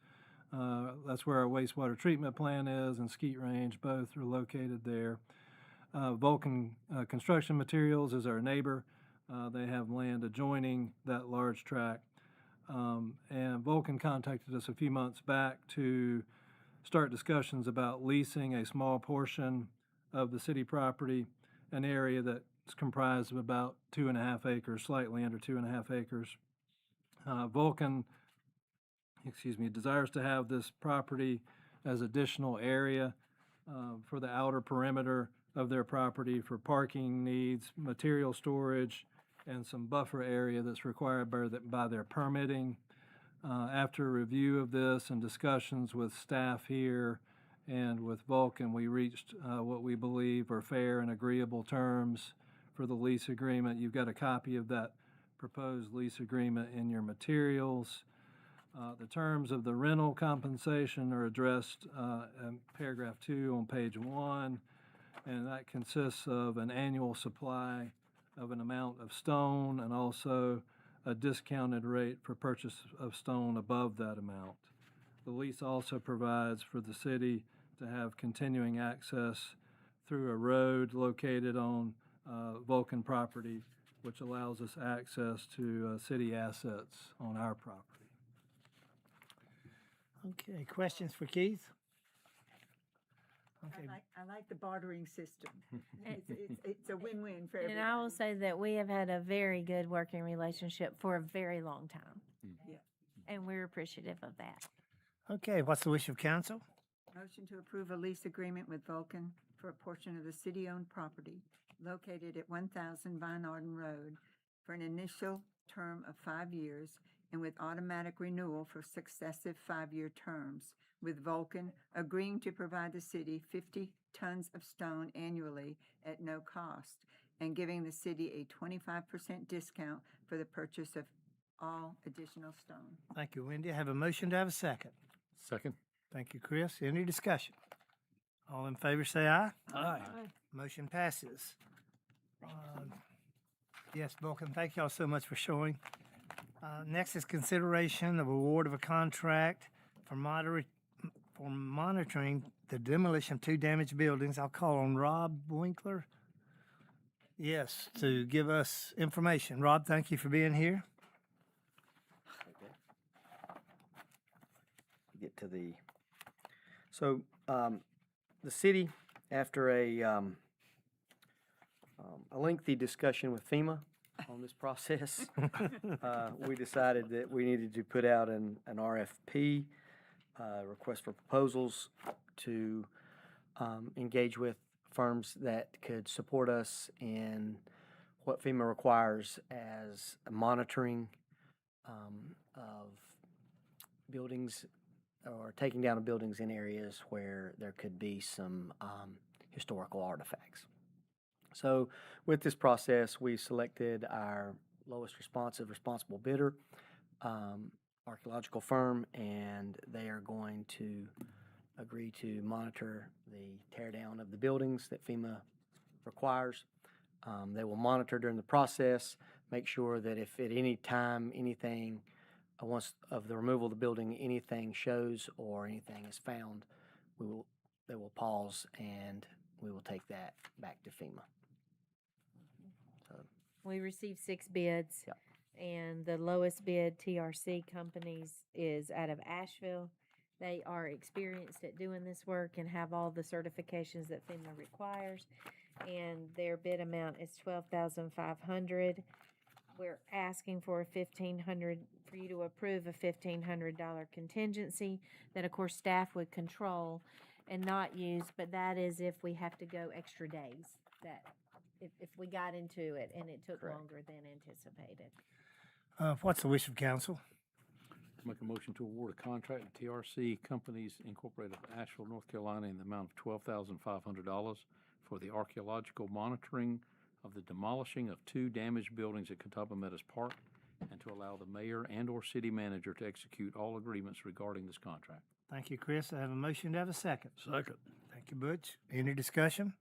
S: That's where our wastewater treatment plant is, and Skeet Range both are located there. Vulcan Construction Materials is our neighbor. They have land adjoining that large tract. And Vulcan contacted us a few months back to start discussions about leasing a small portion of the city property, an area that's comprised of about 2.5 acres, slightly under 2.5 acres. Vulcan, desires to have this property as additional area for the outer perimeter of their property for parking needs, material storage, and some buffer area that's required by their permitting. After a review of this and discussions with staff here and with Vulcan, we reached what we believe are fair and agreeable terms for the lease agreement. You've got a copy of that proposed lease agreement in your materials. The terms of the rental compensation are addressed in paragraph 2 on page 1, and that consists of an annual supply of an amount of stone and also a discounted rate for purchase of stone above that amount. The lease also provides for the city to have continuing access through a road located on Vulcan property, which allows us access to city assets on our property.
A: Okay, questions for Keith? Okay.
M: I like the bartering system. It's a win-win for everybody.
I: And I will say that we have had a very good working relationship for a very long time.
M: Yeah.
I: And we're appreciative of that.
A: Okay, what's the wish of council?
M: Motion to approve a lease agreement with Vulcan for a portion of the city-owned property located at 1,000 Vine Arden Road for an initial term of 5 years and with automatic renewal for successive 5-year terms, with Vulcan agreeing to provide the city 50 tons of stone annually at no cost and giving the city a 25% discount for the purchase of all additional stone.
A: Thank you, Wendy. I have a motion to have a second.
P: Second.
A: Thank you, Chris. Any discussion? All in favor say aye.
O: Aye.
A: Motion passes. Yes, Vulcan, thank y'all so much for showing. Next is consideration of award of a contract for monitoring the demolition of 2 damaged buildings. I'll call on Rob Winkler. Yes, to give us information. Rob, thank you for being here.
T: Get to the, so the city, after a lengthy discussion with FEMA on this process, we decided that we needed to put out an RFP, request for proposals, to engage with firms that could support us in what FEMA requires as a monitoring of buildings or taking down of buildings in areas where there could be some historical artifacts. So with this process, we selected our lowest responsible bidder, archaeological firm, and they are going to agree to monitor the tear down of the buildings that FEMA requires. They will monitor during the process, make sure that if at any time anything, once of the removal of the building, anything shows or anything is found, they will pause and we will take that back to FEMA. So,
I: We received 6 bids.
T: Yep.
I: And the lowest bid, TRC Companies, is out of Asheville. They are experienced at doing this work and have all the certifications that FEMA requires. And their bid amount is $12,500. We're asking for for you to approve a $1,500 contingency that, of course, staff would control and not use, but that is if we have to go extra days. That if we got into it and it took
T: Correct.
I: longer than anticipated.
A: What's the wish of council?
P: Make a motion to award a contract to TRC Companies Incorporated of Asheville, North Carolina in the amount of $12,500 for the archaeological monitoring of the demolishing of 2 damaged buildings at Catawba Meadows Park, and to allow the mayor and/or city manager to execute all agreements regarding this contract.
A: Thank you, Chris. I have a motion to have a second.
O: Second.
A: Thank you, Butch. Any discussion?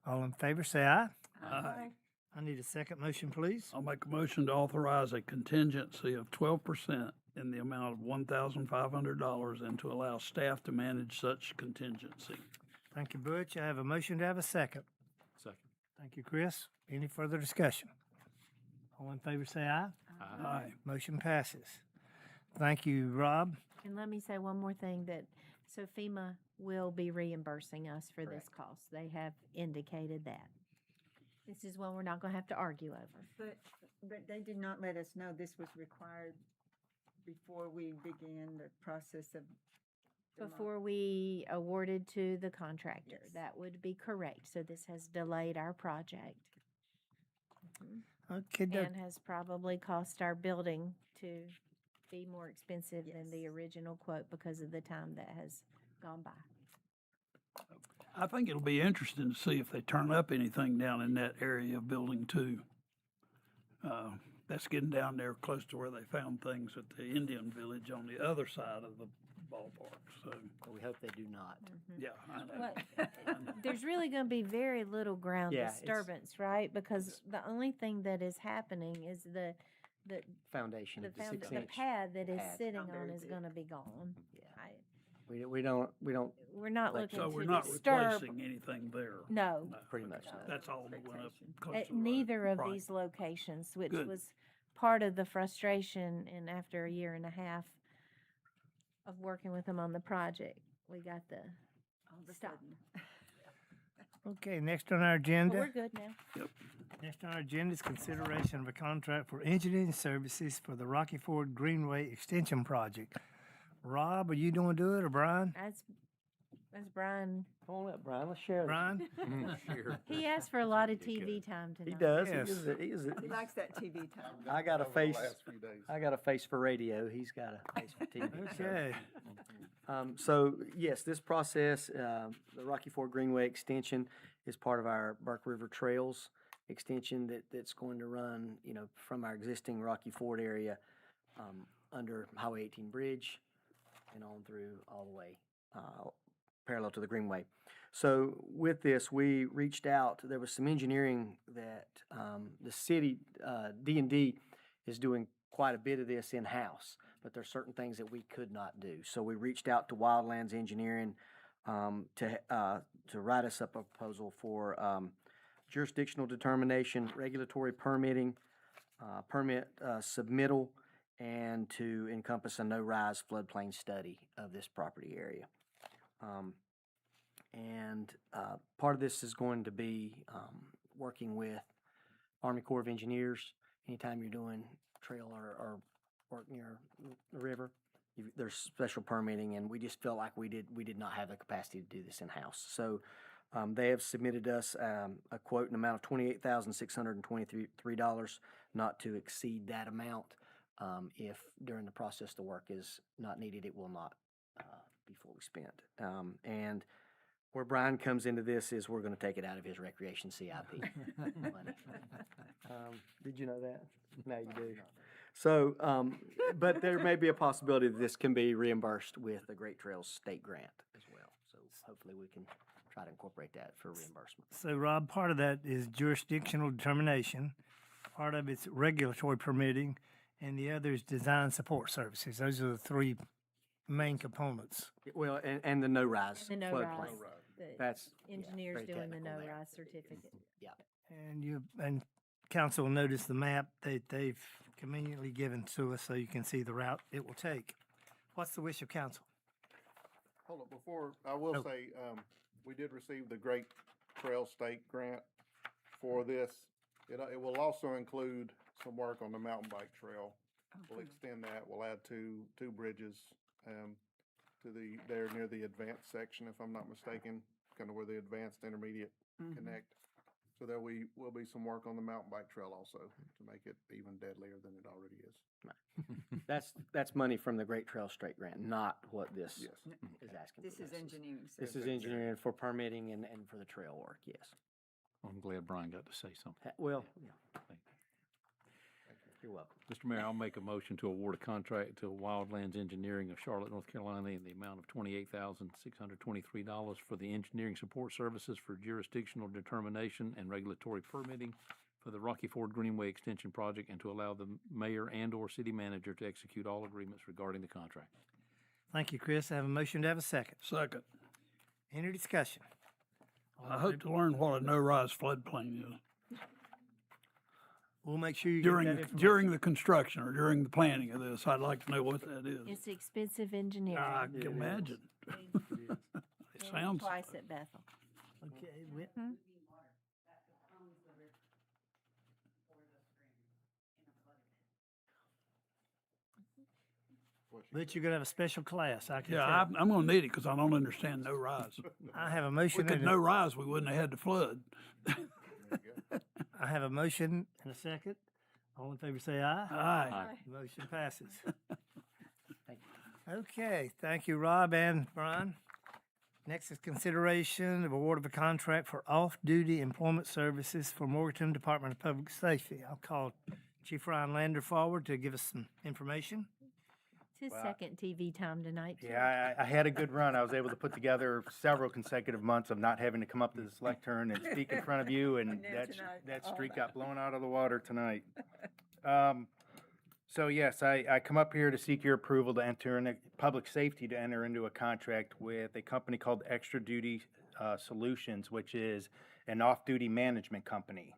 A: All in favor, say aye.
O: Aye.
A: I need a second motion, please.
O: I'll make a motion to authorize a contingency of 12% in the amount of $1,500 and to allow staff to manage such contingency.
A: Thank you, Butch. I have a motion to have a second.
P: Second.
A: Thank you, Chris. Any further discussion? All in favor, say aye.
O: Aye.
A: Motion passes. Thank you, Rob.
I: And let me say one more thing so FEMA will be reimbursing us for this cost. They have indicated that. This is one we're not gonna have to argue over.
M: But they did not let us know this was required before we began the process of.
I: Before we awarded to the contractor,
M: Yes.
I: that would be correct. So this has delayed our project.
A: Okay,
I: And has probably cost our building to be more expensive than the original quote because of the time that has gone by.
O: I think it'll be interesting to see if they turn up anything down in that area of Building 2. That's getting down there close to where they found things at the Indian Village on the other side of the ballpark, so.
T: We hope they do not.
O: Yeah, I know.
I: But there's really going to be very little ground
T: Yeah, it's-
I: disturbance, right? Because the only thing that is happening is the
T: Foundation,
I: the,
T: the
I: found,
T: 6
I: the
T: inch
I: pad that is
T: pad.
I: sitting on is going to be gone.
T: Yeah.
I: Right?
T: We don't,
I: We're not
T: Like-
I: looking
O: So
I: to
O: we're not
I: disturb.
O: replacing anything there.
I: No.
T: pretty much not.
O: That's all that went up close
I: At
O: to the road.
I: neither of
O: Right.
I: these locations, which
O: Good.
I: was part of the frustration. And after a year and a half of working with them on the project, we got the stop.
A: Okay, next on our
I: But
A: agenda.
I: we're good now.
A: Next on our agenda is consideration of a contract for engineering services for the Rocky Ford Greenway Extension Project. Rob, are you going to do it, or Brian?
I: That's Brian.
T: Come on up, Brian, let's share this.
A: Brian?
P: Sure.
I: He asked for a lot of TV time tonight.
T: He does.
A: Yes.
M: He likes that TV time.
T: I got a
E: Over the
T: face.
E: last few days.
T: I got a face for radio. He's got a face for TV. so.
A: Okay.
T: So yes, this process, the Rocky Ford Greenway extension is part of our Burke River Trails extension that's going to run, from our existing Rocky Ford area, under Highway 18 Bridge and on through all the way, parallel to the Greenway. So with this, we reached out. There was some engineering that the city, D&D, is doing quite a bit of this in-house, but there's certain things that we could not do. So we reached out to Wildlands Engineering to write us up a proposal for jurisdictional determination, regulatory permitting, permit submittal, and to encompass a no-rise floodplain study of this property area. Part of this is going to be working with Army Corps of Engineers. Anytime you're doing trail or work near the river, there's special permitting, and we just felt like we did not have the capacity to do this in-house. So they have submitted us a quote in amount of $28,623, not to exceed that amount. If during the process the work is not needed, it will not be fully spent. And where Brian comes into this is we're going to take it out of his recreation CIP money. Did you know that? Now you do. So, but there may be a possibility that this can be reimbursed with a Great Trails state grant as well. So hopefully we can try to incorporate that for reimbursement.
A: So, Rob, part of that is jurisdictional determination, part of it's regulatory permitting, and the other is design support services. Those are the three main components.
T: Well, and the no-rise
I: The
T: floodplain.
I: no-rise. The
T: That's
I: engineers
T: very
I: doing the
T: technical there.
I: no-rise certificate.
T: Yeah.
A: And council will notice the map that they've conveniently given to us so you can see the route it will take. What's the wish of council?
E: Hold on, before, I will
A: Oh.
E: say, we did receive the Great Trail State Grant for this. It will also include some work on the mountain bike trail. We'll extend that, we'll add two bridges, to there near the advanced section, if I'm not mistaken, kind of where the advanced intermediate connect. So there will be some work on the mountain bike trail also to make it even deadlier than it already is.
T: That's money from the Great Trail Straight Grant, not what this
E: Yes.
T: is asking.
M: This
T: for.
M: is engineering
T: This is
M: services.
T: engineering for permitting and for the trail work, yes.
P: I'm glad Brian got to say something.
T: Well, yeah.
P: Thank
T: You're welcome.
P: Mr. Mayor, I'll make a motion to award a contract to Wildlands Engineering of Charlotte, North Carolina in the amount of $28,623 for the engineering support services for jurisdictional determination and regulatory permitting for the Rocky Ford Greenway Extension Project, and to allow the mayor and/or city manager to execute all agreements regarding the contract.
A: Thank you, Chris. I have a motion to have a second.
O: Second.
A: Any discussion?
O: I hope to learn what a no-rise floodplain is
A: We'll make sure you get that information.
O: during the construction or during the planning of this. I'd like to know what that is.
I: It's expensive engineering.
O: I can imagine. It sounds.
I: Twice at Bethel.
A: Okay, but you're gonna have a special class, I can
O: Yeah,
A: tell.
O: I'm gonna need it because I don't understand no rise.
A: I have a
O: If
A: motion.
O: we could
A: and
O: no rise, we wouldn't have had the flood.
A: I have a motion and a second. All in favor say aye.
O: Aye.
A: Motion passes. Okay, thank you, Rob and Brian. Next is consideration of award of a contract for off-duty employment services for Morganton Department of Public Safety. I'll call Chief Ryan Lander forward to give us some information.
I: It's his second TV time tonight. too.
D: Yeah, I had a good run. I was able to put together several consecutive months of not having to come up to this lectern and speak in front of you, and that streak got blown out of the water tonight. So yes, I come up here to seek your approval to enter in public safety to enter into a contract with a company called Extra Duty Solutions, which is an off-duty management company.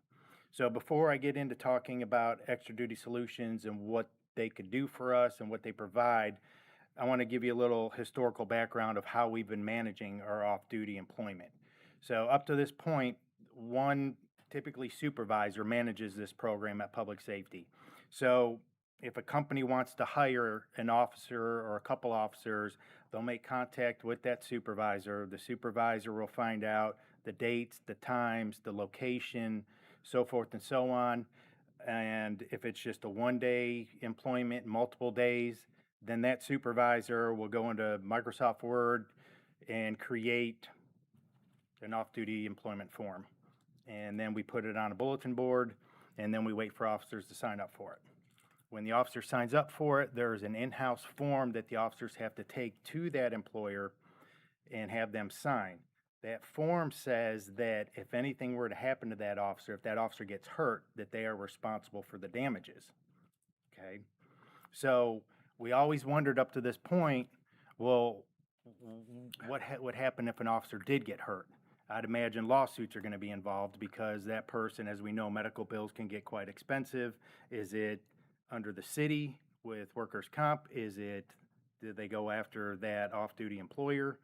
D: So before I get into talking about Extra Duty Solutions and what they could do for us and what they provide, I want to give you a little historical background of how we've been managing our off-duty employment. So up to this point, one typically supervisor manages this program at Public Safety. So if a company wants to hire an officer or a couple officers, they'll make contact with that supervisor. The supervisor will find out the dates, the times, the location, so forth and so on. And if it's just a one-day employment, multiple days, then that supervisor will go into Microsoft Word and create an off-duty employment form. And then we put it on a bulletin board, and then we wait for officers to sign up for it. When the officer signs up for it, there's an in-house form that the officers have to take to that employer and have them sign. That form says that if anything were to happen to that officer, if that officer gets hurt, that they are responsible for the damages. Okay? So we always wondered up to this point, well, what would happen if an officer did get hurt? I'd imagine lawsuits are going to be involved because that person, as we know, medical bills can get quite expensive. Is it under the city with workers' comp? Did they go after that off-duty employer?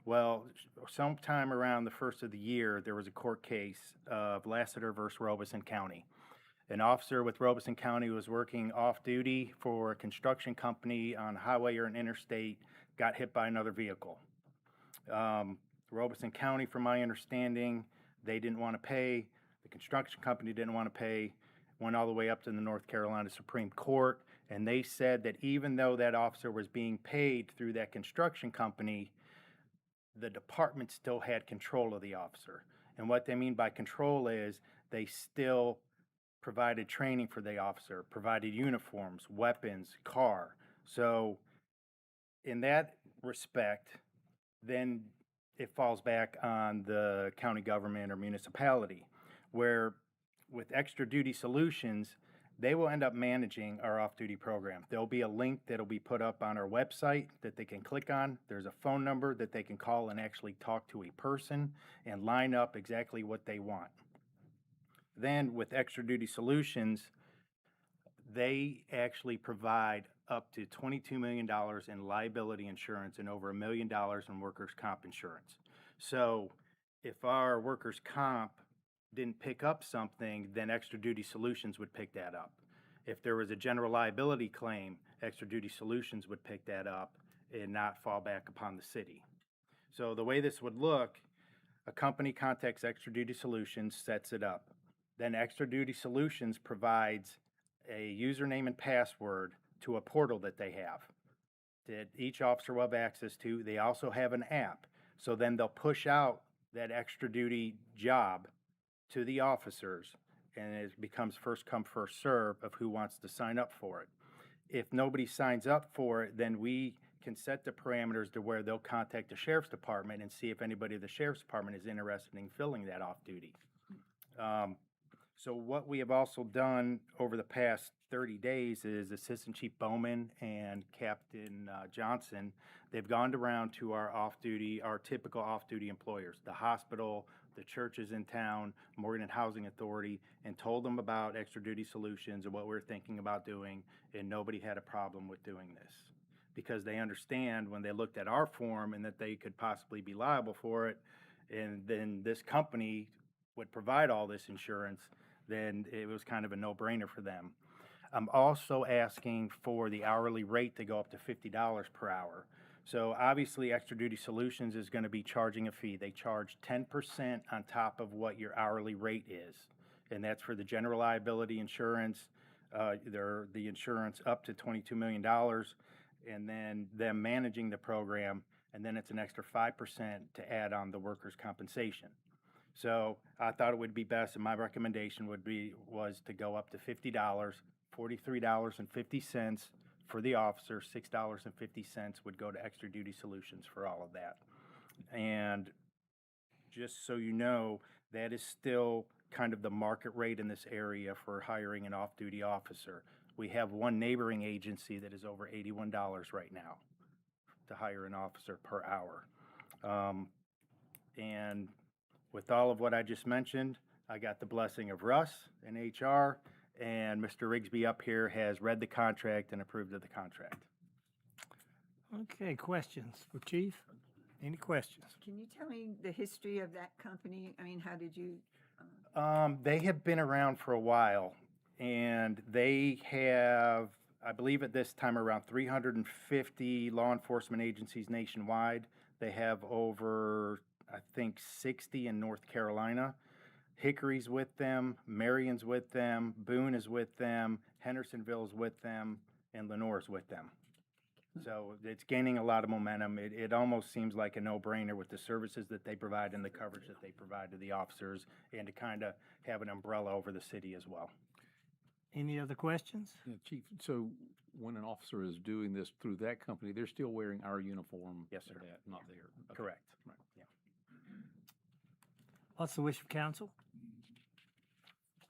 D: Well, sometime around the first of the year, there was a court case of Lassiter versus Robeson County. An officer with Robeson County was working off-duty for a construction company on a highway or an interstate, got hit by another vehicle. Robeson County, from my understanding, they didn't want to pay. The construction company didn't want to pay. Went all the way up to the North Carolina Supreme Court, and they said that even though that officer was being paid through that construction company, the department still had control of the officer. And what they mean by control is they still provided training for the officer, provided uniforms, weapons, car. So in that respect, then it falls back on the county government or municipality, where with Extra Duty Solutions, they will end up managing our off-duty program. There'll be a link that'll be put up on our website that they can click on. There's a phone number that they can call and actually talk to a person and line up exactly what they want. Then with Extra Duty Solutions, they actually provide up to $22 million in liability insurance and over $1 million in workers' comp insurance. So if our workers' comp didn't pick up something, then Extra Duty Solutions would pick that up. If there was a general liability claim, Extra Duty Solutions would pick that up and not fall back upon the city. So the way this would look, A company contacts Extra Duty Solutions, sets it up. Then Extra Duty Solutions provides a username and password to a portal that they have that each officer will have access to. They also have an app. So then they'll push out that extra duty job to the officers, and it becomes first come, first serve of who wants to sign up for it. If nobody signs up for it, then we can set the parameters to where they'll contact the sheriff's department and see if anybody at the sheriff's department is interested in filling that off duty. So what we have also done over the past 30 days is Assistant Chief Bowman and Captain Johnson, they've gone around to our typical off-duty employers, the hospital, the churches in town, Morganton Housing Authority, and told them about Extra Duty Solutions and what we're thinking about doing, and nobody had a problem with doing this. Because they understand when they looked at our form and that they could possibly be liable for it, and then this company would provide all this insurance, then it was kind of a no-brainer for them. I'm also asking for the hourly rate to go up to $50 per hour. So obviously Extra Duty Solutions is going to be charging a fee. They charge 10% on top of what your hourly rate is, and that's for the general liability insurance, the insurance up to $22 million, and then them managing the program, and then it's an extra 5% to add on the workers' compensation. So I thought it would be best, and my recommendation was to go up to $50, $43.50 for the officer, $6.50 would go to Extra Duty Solutions for all of that. And just so you know, that is still kind of the market rate in this area for hiring an off-duty officer. We have one neighboring agency that is over $81 right now to hire an officer per hour. And with all of what I just mentioned, I got the blessing of Russ and HR, and Mr. Rigsby up here has read the contract and approved of the contract.
A: Okay, questions for Chief? Any questions?
M: Can you tell me the history of that company? I mean, how did you?
D: They have been around for a while, and they have, I believe at this time, around 350 law enforcement agencies nationwide. They have over, I think, 60 in North Carolina. Hickory's with them, Marion's with them, Boone is with them, Hendersonville's with them, and Lenore's with them. So it's gaining a lot of momentum. It almost seems like a no-brainer with the services that they provide and the coverage that they provide to the officers, and to kind of have an umbrella over the city as well.
A: Any other questions?
P: Yeah, Chief, so when an officer is doing this through that company, they're still wearing our uniform?
D: Yes, sir.
P: for that, not there? Okay.
D: Correct.
P: Right.
D: Yeah.
A: What's the wish of council?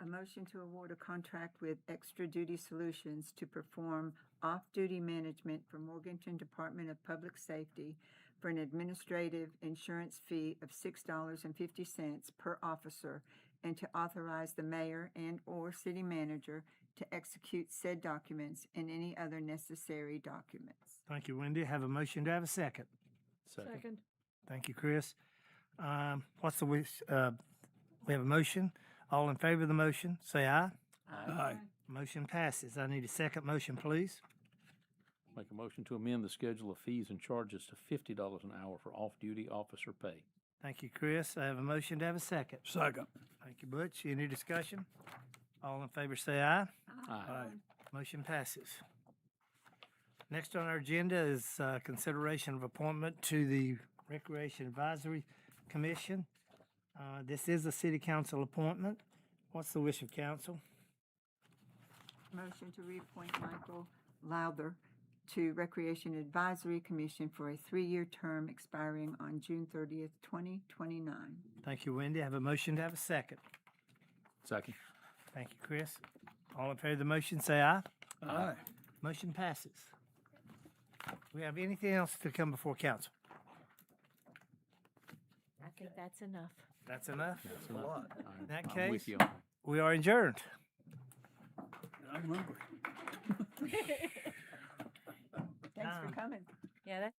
M: A motion to award a contract with Extra Duty Solutions to perform off-duty management for Morganton Department of Public Safety for an administrative insurance fee of $6.50 per officer, and to authorize the mayor and/or city manager to execute said documents and any other necessary documents.
A: Thank you, Wendy. Have a motion to have a second.
Q: Second.
A: Thank you, Chris. What's the wish? We have a motion. All in favor of the motion, say aye.
O: Aye.
A: Motion passes. I need a second motion, please.
P: Make a motion to amend the schedule of fees and charges to $50 an hour for off-duty officer pay.
A: Thank you, Chris. I have a motion to have a second.
O: Second.
A: Thank you, Butch. Any discussion? All in favor, say aye.
P: Aye.
A: Motion passes. Next on our agenda is consideration of appointment to the Recreation Advisory Commission. This is a city council appointment. What's the wish of council?
M: Motion to reappoint Michael Lowther to Recreation Advisory Commission for a 3-year term expiring on June 30th, 2029.
A: Thank you, Wendy. I have a motion to have a second.
P: Second.
A: Thank you, Chris. All in favor of the motion, say aye.
O: Aye.
A: Motion passes. We have anything else to come before council?
I: I think that's enough.
A: That's enough?
P: That's a lot.
A: In that
P: I'm with
A: case,
P: you on that.
A: we are adjourned.
O: I'm hungry.
M: Thanks for coming.
I: Yeah, that's